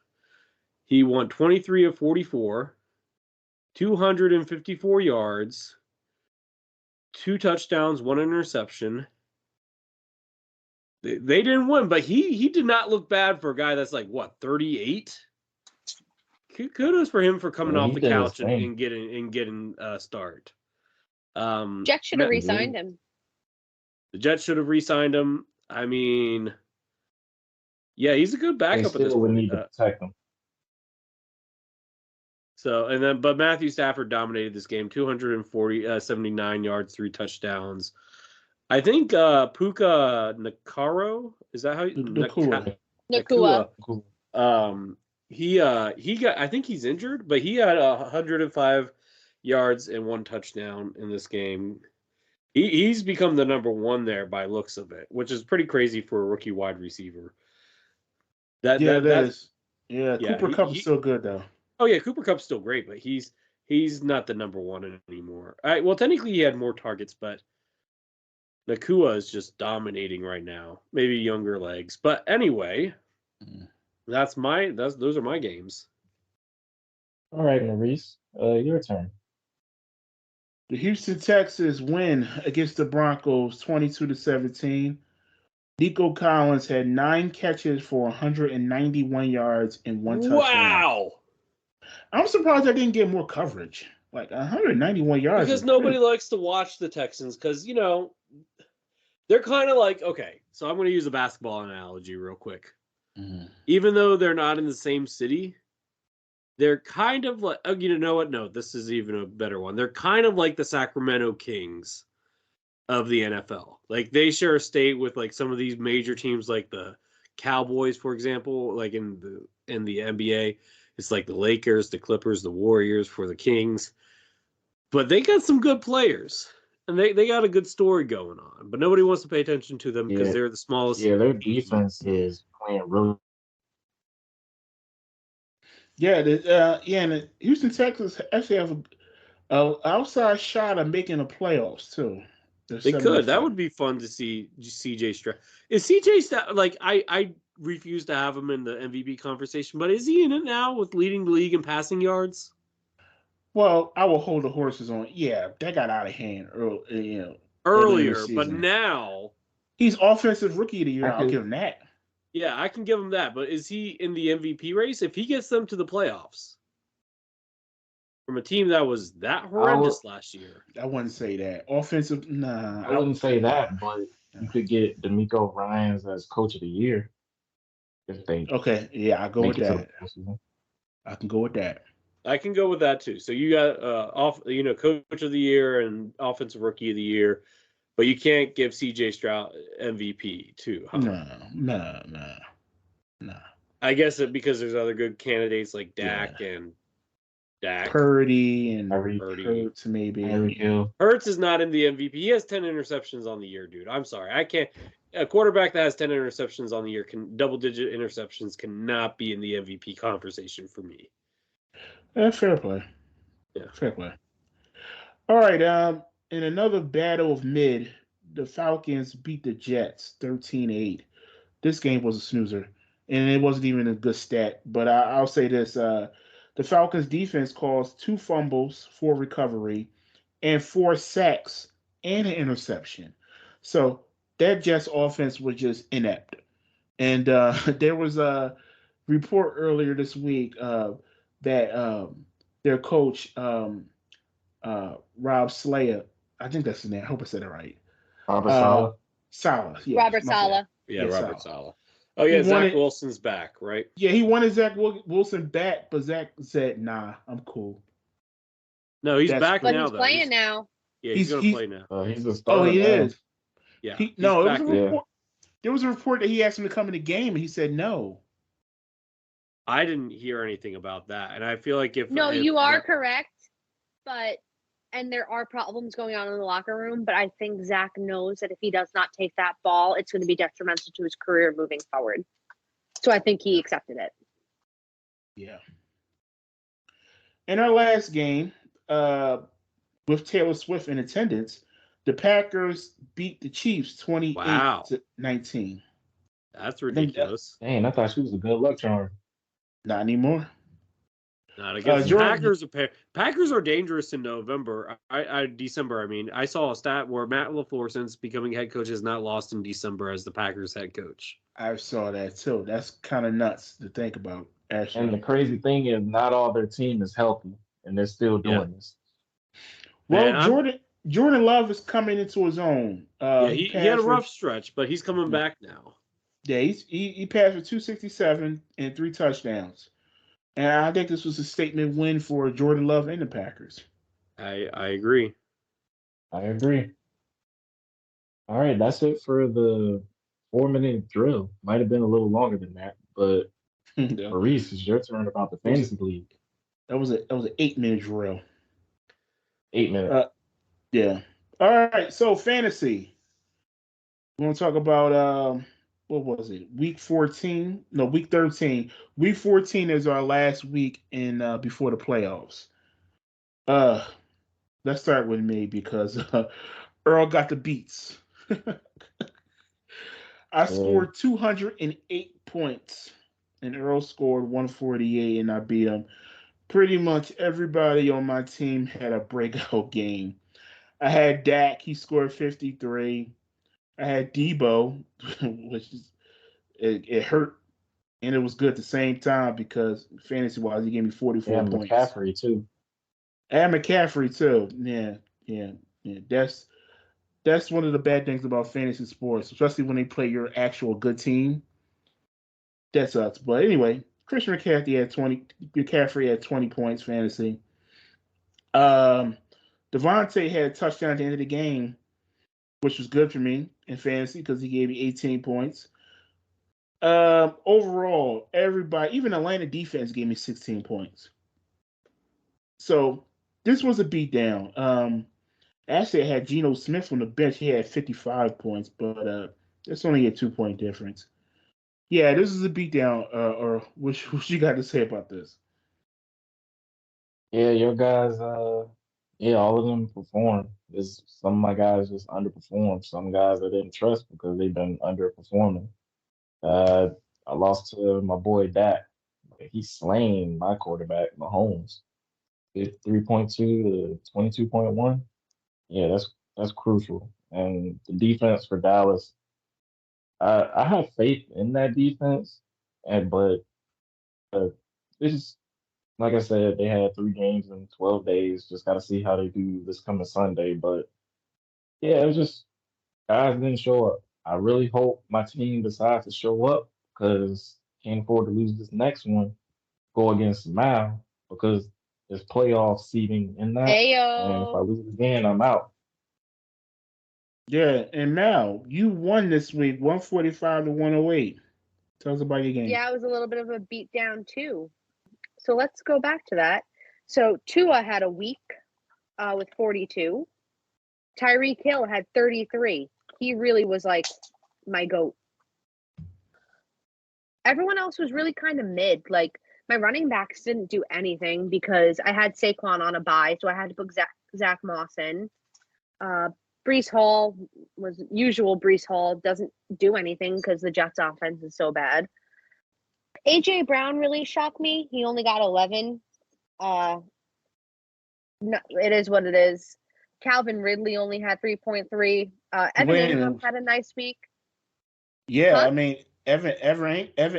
[SPEAKER 1] He won 23 of 44, 254 yards, 2 touchdowns, 1 interception. They didn't win, but he did not look bad for a guy that's 38. Kudos for him for coming off the couch and getting a start.
[SPEAKER 2] Jets should have re-signed him.
[SPEAKER 1] The Jets should have re-signed him. I mean, yeah, he's a good backup at this point.
[SPEAKER 4] Need to protect him.
[SPEAKER 1] But Matthew Stafford dominated this game, 79 yards, 3 touchdowns. I think Puka Nakaro, is that how you
[SPEAKER 3] Nakua.
[SPEAKER 1] He got, I think he's injured, but he had 105 yards and 1 touchdown in this game. He's become the number 1 there by looks of it, which is pretty crazy for a rookie wide receiver.
[SPEAKER 3] Cooper Kupp is still good though.
[SPEAKER 1] Oh yeah, Cooper Kupp's still great, but he's not the number 1 anymore. Well, technically he had more targets, but Nakua is just dominating right now. Maybe younger legs, but anyway, those are my games.
[SPEAKER 4] All right, Maurice, your turn.
[SPEAKER 3] The Houston Texans win against the Broncos 22-17. Nico Collins had 9 catches for 191 yards and 1 touchdown.
[SPEAKER 1] Wow.
[SPEAKER 3] I'm surprised I didn't get more coverage. 191 yards.
[SPEAKER 1] Because nobody likes to watch the Texans because, they're kind of okay, so I'm going to use a basketball analogy real quick. Mm-hmm. Even though they're not in the same city, they're kind of like, you know what? No, this is even a better one. They're kind of like the Sacramento Kings of the NFL. They share a state with some of these major teams like the Cowboys, for example, in the NBA. It's the Lakers, the Clippers, the Warriors for the Kings. But they got some good players. And they got a good story going on. But nobody wants to pay attention to them because they're the smallest.
[SPEAKER 4] Yeah, their defense is playing really.
[SPEAKER 3] Yeah, and the Houston Texans actually have a outside shot of making the playoffs too.
[SPEAKER 1] They could. That would be fun to see CJ Stroud. Is CJ Stroud I refuse to have him in the MVP conversation, but is he in it now with leading the league in passing yards?
[SPEAKER 3] Well, I will hold the horses on. Yeah, that got out of hand
[SPEAKER 1] earlier, but now
[SPEAKER 3] he's offensive rookie of the year. I'll give him that.
[SPEAKER 1] Yeah, I can give him that. But is he in the MVP race? If he gets them to the playoffs from a team that was that horrendous last year,
[SPEAKER 3] I wouldn't say that. Offensive, nah.
[SPEAKER 4] I wouldn't say that, but you could get D'Amico Ryans as coach of the year.
[SPEAKER 3] Okay, yeah, I'll go with that. I can go with that.
[SPEAKER 1] I can go with that too. So you got coach of the year and offensive rookie of the year, but you can't give CJ Stroud MVP too. Huh?
[SPEAKER 3] No.
[SPEAKER 1] I guess because there's other good candidates like Dak and
[SPEAKER 3] Purdy and Hurts maybe.
[SPEAKER 1] Hurts is not in the MVP. He has 10 interceptions on the year, dude. I'm sorry, I can't. A quarterback that has 10 interceptions on the year double-digit interceptions cannot be in the MVP conversation for me.
[SPEAKER 3] Fair play.
[SPEAKER 1] Yeah.
[SPEAKER 3] Fair play. All right. In another battle of mid, the Falcons beat the Jets 13-8. This game was a snoozer. and it wasn't even a good stat. But I'll say this: the Falcons' defense caused 2 fumbles, 4 recovery, and 4 sacks and an interception. So that Jets offense was just inept. And there was a report earlier this week that their coach Rob Slayer, I think that's his name. I hope I said it right.
[SPEAKER 4] Robert
[SPEAKER 3] Uh,
[SPEAKER 4] Saleh.
[SPEAKER 3] Saleh, yes,
[SPEAKER 2] Robert
[SPEAKER 3] my bad.
[SPEAKER 2] Saleh.
[SPEAKER 1] Yeah,
[SPEAKER 3] Yeah,
[SPEAKER 1] Robert
[SPEAKER 3] Saleh.
[SPEAKER 1] Saleh. Oh
[SPEAKER 3] He
[SPEAKER 1] yeah, Zach
[SPEAKER 3] wanted-
[SPEAKER 1] Wilson's back, right?
[SPEAKER 3] Yeah, he wanted Zach Wilson back, but Zach said, "Nah, I'm cool."
[SPEAKER 1] No, he's
[SPEAKER 3] That's
[SPEAKER 1] back
[SPEAKER 2] But
[SPEAKER 1] now
[SPEAKER 2] he's
[SPEAKER 1] though.
[SPEAKER 2] playing now.
[SPEAKER 1] Yeah, he's gonna
[SPEAKER 3] He's-
[SPEAKER 1] play now.
[SPEAKER 4] He's a
[SPEAKER 3] Oh,
[SPEAKER 4] starter
[SPEAKER 3] he
[SPEAKER 4] now.
[SPEAKER 3] is.
[SPEAKER 1] Yeah,
[SPEAKER 3] It
[SPEAKER 1] he's
[SPEAKER 3] was
[SPEAKER 1] back
[SPEAKER 3] a
[SPEAKER 1] now.
[SPEAKER 3] report. There was a report that he asked him to come in the game, and he said no.
[SPEAKER 1] I didn't hear anything about that, and I feel like if
[SPEAKER 2] No,
[SPEAKER 1] if
[SPEAKER 2] you are
[SPEAKER 1] that-
[SPEAKER 2] correct, and there are problems going on in the locker room, but I think Zach knows that if he does not take that ball, it's going to be detrimental to his career moving forward. So I think he accepted it.
[SPEAKER 3] Yeah. In our last game, with Taylor Swift in attendance, the Packers beat the Chiefs 28-19.
[SPEAKER 1] That's
[SPEAKER 3] think that-
[SPEAKER 1] ridiculous.
[SPEAKER 4] Dang, I thought she was a good luck charm.
[SPEAKER 3] Not anymore.
[SPEAKER 1] Not against
[SPEAKER 3] Jordan-
[SPEAKER 1] Packers. Packers are dangerous in November. December. I mean, I saw a stat where Matt LaFleur, since becoming head coach, has not lost in December as the Packers head coach.
[SPEAKER 3] I saw that too. That's kind of nuts to think about, actually.
[SPEAKER 4] And the crazy thing is, not all their team is healthy, and they're still doing this.
[SPEAKER 3] Well,
[SPEAKER 1] Man,
[SPEAKER 3] Jordan Love is coming into his own.
[SPEAKER 1] he had a rough stretch, but he's coming back now.
[SPEAKER 3] Yeah, he passed for 267 and 3 touchdowns. And I think this was a statement win for Jordan Love and the Packers.
[SPEAKER 1] I agree.
[SPEAKER 4] I agree. All right, that's it for the 4-minute drill. Might have been a little longer than that, but
[SPEAKER 3] that
[SPEAKER 4] Maurice, it's your turn about the fantasy league.
[SPEAKER 3] was an 8-minute drill.
[SPEAKER 4] 8 minutes.
[SPEAKER 3] Yeah. All right. So fantasy. We want to talk about what was it? Week 14? No, week 13. Week 14 is our last week in before the playoffs. Let's start with me because Earl got the beats. I scored 208 points, and Earl scored 148, and I beat him. Pretty much everybody on my team had a breakout game. I had Dak, he scored 53. I had Debo, which is it hurt, and it was good at the same time because fantasy-wise, he gave me 44
[SPEAKER 4] And
[SPEAKER 3] points.
[SPEAKER 4] McCaffrey, too.
[SPEAKER 3] And McCaffrey, too. Yeah. That's one of the bad things about fantasy sports, especially when they play your actual good team. That sucks. But anyway, Christian McCaffrey had 20 points fantasy. Devontae had a touchdown at the end of the game, which was good for me in fantasy because he gave me 18 points. Overall, everybody, even Atlanta defense, gave me 16 points. So this was a beatdown. Actually, I had Geno Smith on the bench. He had 55 points, but that's only a 2-point difference. Yeah, this is a beatdown. Or what you got to say about this?
[SPEAKER 4] Yeah, your guys, all of them performed. Some of my guys just underperformed. Some guys I didn't trust because they've been underperforming. I lost to my boy Dak. He's slaying my quarterback, Mahomes. 3.2 to 22.1. Yeah, that's crucial. And the defense for Dallas, I have faith in that defense, but it's just like I said, they had 3 games in 12 days. Just got to see how they do this coming Sunday. But yeah, it was just guys didn't show up. I really hope my team decides to show up because can't afford to lose this next one. Go against Mal because there's playoff seeding in that. And if I
[SPEAKER 2] Ayo.
[SPEAKER 4] lose again, I'm out.
[SPEAKER 3] Yeah, and now you won this week, 145 to 108. Tell us about your game.
[SPEAKER 2] Yeah, it was a little bit of a beatdown too. So let's go back to that. So Tua had a week with 42. Tyreek Hill had 33. He really was like my GOAT. Everyone else was really kind of mid. Like my running backs didn't do anything because I had Saquon on a bye, so I had to put Zach Moss in. Brees Hall was usual. Brees Hall doesn't do anything because the Jets offense is so bad. AJ Brown really shocked me. He only got 11. No, it is what it is. Calvin Ridley only had 3.3. Evan
[SPEAKER 3] Wait a
[SPEAKER 2] Ingram
[SPEAKER 3] minute.
[SPEAKER 2] had a nice week.
[SPEAKER 3] Yeah,
[SPEAKER 2] Huh?
[SPEAKER 3] I mean, Evan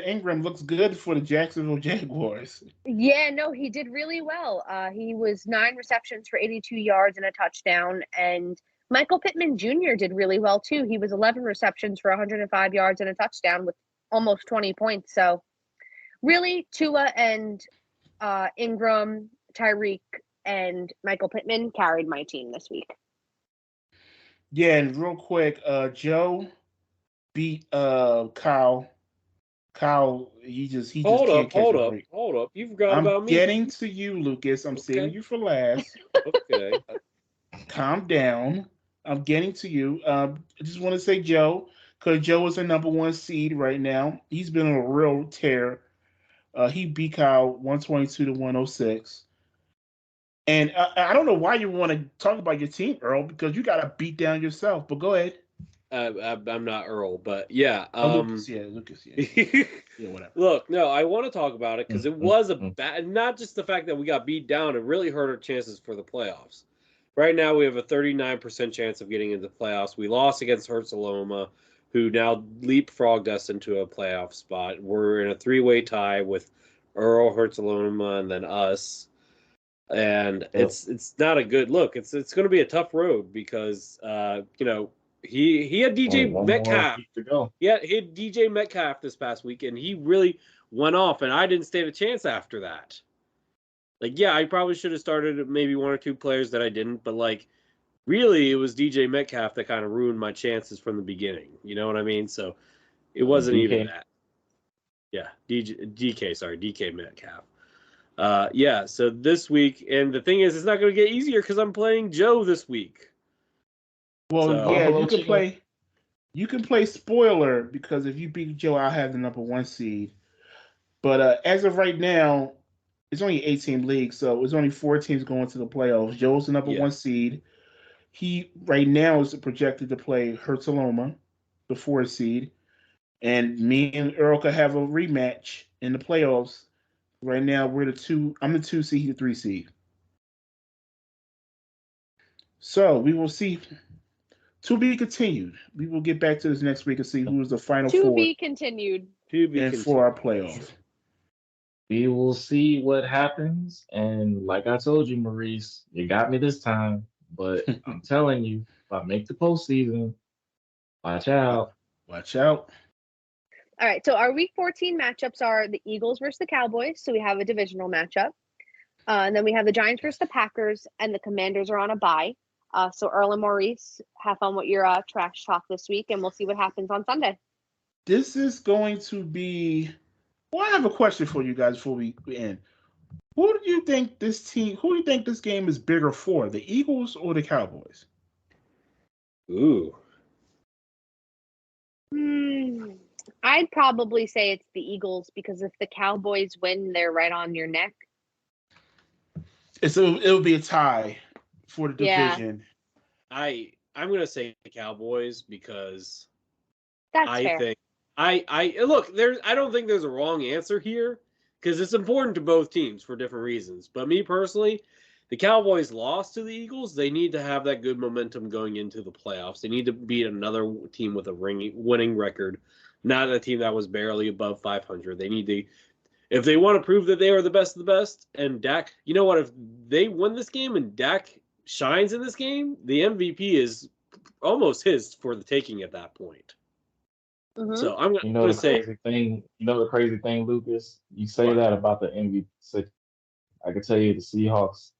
[SPEAKER 3] Ingram looks good for the Jacksonville Jaguars.
[SPEAKER 2] Yeah, no, he did really well. He was 9 receptions for 82 yards and a touchdown. And Michael Pittman Jr. did really well too. He was 11 receptions for 105 yards and a touchdown with almost 20 points. So really, Tua and Ingram, Tyreek, and Michael Pittman carried my team this week.
[SPEAKER 3] Yeah, and real quick, Joe beat Kyle. Kyle, he just
[SPEAKER 1] Hold
[SPEAKER 3] can't
[SPEAKER 1] up,
[SPEAKER 3] catch
[SPEAKER 1] hold
[SPEAKER 3] a
[SPEAKER 1] up,
[SPEAKER 3] break.
[SPEAKER 1] hold up. You forgot
[SPEAKER 3] I'm
[SPEAKER 1] about me.
[SPEAKER 3] getting to you, Lucas. I'm saving you for last.
[SPEAKER 1] Okay.
[SPEAKER 3] Calm down. I'm getting to you. I just want to say Joe, because Joe is the number 1 seed right now. He's been on a real tear. He beat Kyle 122 to 106. And I don't know why you want to talk about your team, Earl, because you got to beat down yourself. But go ahead.
[SPEAKER 1] I'm not Earl, but yeah.
[SPEAKER 3] Lucas, yeah. Yeah, whatever.
[SPEAKER 1] Look, no, I want to talk about it because it was a
[SPEAKER 4] Mm-hmm.
[SPEAKER 1] bad, not just the fact that we got beat down, it really hurt our chances for the playoffs. Right now, we have a 39% chance of getting into the playoffs. We lost against Hertzaloma, who now leapfrogged us into a playoff spot. We're in a 3-way tie with Earl, Hertzaloma, and then us. And it's not a good look. It's going to be a tough road because he had
[SPEAKER 4] Only
[SPEAKER 1] DJ
[SPEAKER 4] one more
[SPEAKER 1] Metcalf.
[SPEAKER 4] week to go.
[SPEAKER 1] Yeah, he had DJ Metcalf this past week, and he really went off, and I didn't stand a chance after that. Like, yeah, I probably should have started maybe 1 or 2 players that I didn't, but like, really, it was DJ Metcalf that kind of ruined my chances from the beginning. You know what I mean? So it wasn't even that. Yeah, DK Metcalf. Yeah, so this week, and the thing is, it's not going to get easier because I'm playing Joe this week.
[SPEAKER 3] Well,
[SPEAKER 1] So,
[SPEAKER 3] yeah,
[SPEAKER 4] Buffalo
[SPEAKER 3] you can
[SPEAKER 4] chicken.
[SPEAKER 3] play spoiler because if you beat Joe, I'll have the number 1 seed. But as of right now, it's only an 8-team league, so it's only 4 teams going to the playoffs. Joe's the number
[SPEAKER 1] yeah.
[SPEAKER 3] 1 seed. He right now is projected to play Hertzaloma, the 4 seed, and me and Earl could have a rematch in the playoffs. Right now, we're the 2. I'm the 2 seed, the 3 seed. So we will see. To be continued. We will get back to this next week and see who is the final
[SPEAKER 2] To
[SPEAKER 3] 4
[SPEAKER 2] be continued.
[SPEAKER 3] and for our playoff.
[SPEAKER 4] We will see what happens. And like I told you, Maurice, you got me this time. But I'm telling you, if I make the postseason, watch out.
[SPEAKER 3] Watch out.
[SPEAKER 2] All right, so our week 14 matchups are the Eagles versus the Cowboys. So we have a divisional matchup. And then we have the Giants versus the Packers, and the Commanders are on a bye. So Earl and Maurice, have fun with your trash talk this week, and we'll see what happens on Sunday.
[SPEAKER 3] This is going to be. Well, I have a question for you guys before we end. Who do you think this game is bigger for, the Eagles or the Cowboys?
[SPEAKER 1] Ooh.
[SPEAKER 2] I'd probably say it's the Eagles because if the Cowboys win, they're right on your neck.
[SPEAKER 3] It'll be a tie for the division.
[SPEAKER 1] I'm gonna say the Cowboys because
[SPEAKER 2] That's
[SPEAKER 1] I
[SPEAKER 2] fair.
[SPEAKER 1] think I look I don't think there's a wrong answer here because it's important to both teams for different reasons. But me personally, the Cowboys lost to the Eagles. They need to have that good momentum going into the playoffs. They need to beat another team with a winning record, not a team that was barely above 500. They need to, if they want to prove that they are the best of the best, and Dak, you know what? If they win this game and Dak shines in this game, the MVP is almost his for the taking at that point.
[SPEAKER 2] Mm-hmm.
[SPEAKER 1] So I'm
[SPEAKER 4] You
[SPEAKER 1] going
[SPEAKER 4] know
[SPEAKER 1] to
[SPEAKER 4] the
[SPEAKER 1] say,
[SPEAKER 4] crazy thing. You know the crazy thing, Lucas. You say
[SPEAKER 1] What?
[SPEAKER 4] that about the MVP. I can tell you, the Seahawks,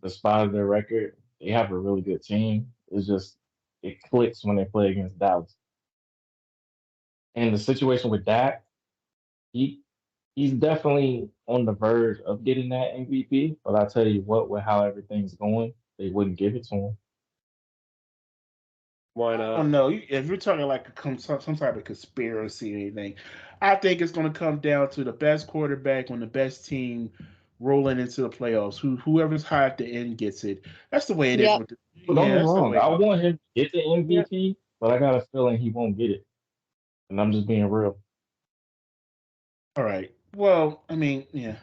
[SPEAKER 4] despite their record, they have a really good team. It's just it clicks when they play against Dallas. And the situation with Dak, he's definitely on the verge of getting that MVP. But I tell you what, with how everything's going, they wouldn't give it to him.
[SPEAKER 1] Why
[SPEAKER 3] I
[SPEAKER 1] not?
[SPEAKER 3] don't know. If you're talking like some type of conspiracy or anything, I think it's going to come down to the best quarterback on the best team rolling into the playoffs. Whoever's high at the end gets it. That's the way it is
[SPEAKER 2] Yep.
[SPEAKER 3] with the.
[SPEAKER 4] But don't
[SPEAKER 3] Yeah,
[SPEAKER 4] get me
[SPEAKER 3] that's the
[SPEAKER 4] wrong.
[SPEAKER 3] way.
[SPEAKER 4] I want him to get the
[SPEAKER 3] Yeah.
[SPEAKER 4] MVP, but I got a feeling he won't get it. And I'm just being real.
[SPEAKER 3] All right. Well, I mean, yeah.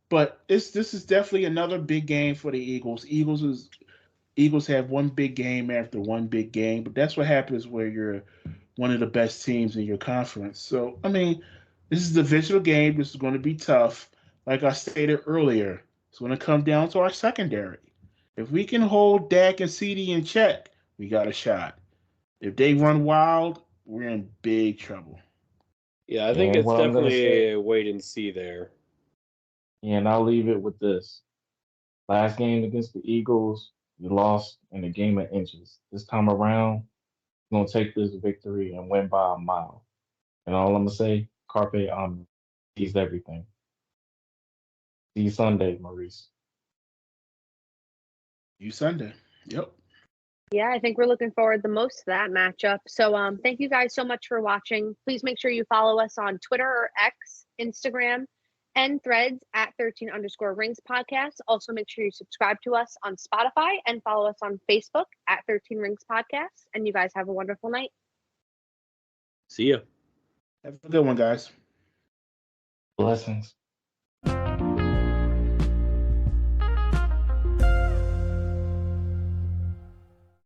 [SPEAKER 3] But this is definitely another big game for the Eagles. Eagles have one big game after one big game, but that's what happens where you're one of the best teams in your conference. So I mean, this is a divisional game. This is going to be tough. Like I stated earlier, it's going to come down to our secondary. If we can hold Dak and CD in check, we got a shot. If they run wild, we're in big trouble.
[SPEAKER 1] Yeah, I think
[SPEAKER 4] And
[SPEAKER 1] it's
[SPEAKER 4] what I'm gonna
[SPEAKER 1] definitely
[SPEAKER 4] say,
[SPEAKER 1] a wait and see there.
[SPEAKER 4] and I'll leave it with this. Last game against the Eagles, we lost in a game of inches. This time around, we're gonna take this victory and win by a mile. And all I'm gonna say, Carpe sees everything. See you Sunday, Maurice.
[SPEAKER 3] You Sunday. Yep.
[SPEAKER 2] Yeah, I think we're looking forward the most to that matchup. So thank you guys so much for watching. Please make sure you follow us on Twitter or X, Instagram, and threads at 13_rings podcast. Also make sure you subscribe to us on Spotify and follow us on Facebook at 13 Rings Podcast. And you guys have a wonderful night.
[SPEAKER 1] See ya.
[SPEAKER 3] Have a good one, guys.
[SPEAKER 4] Blessings.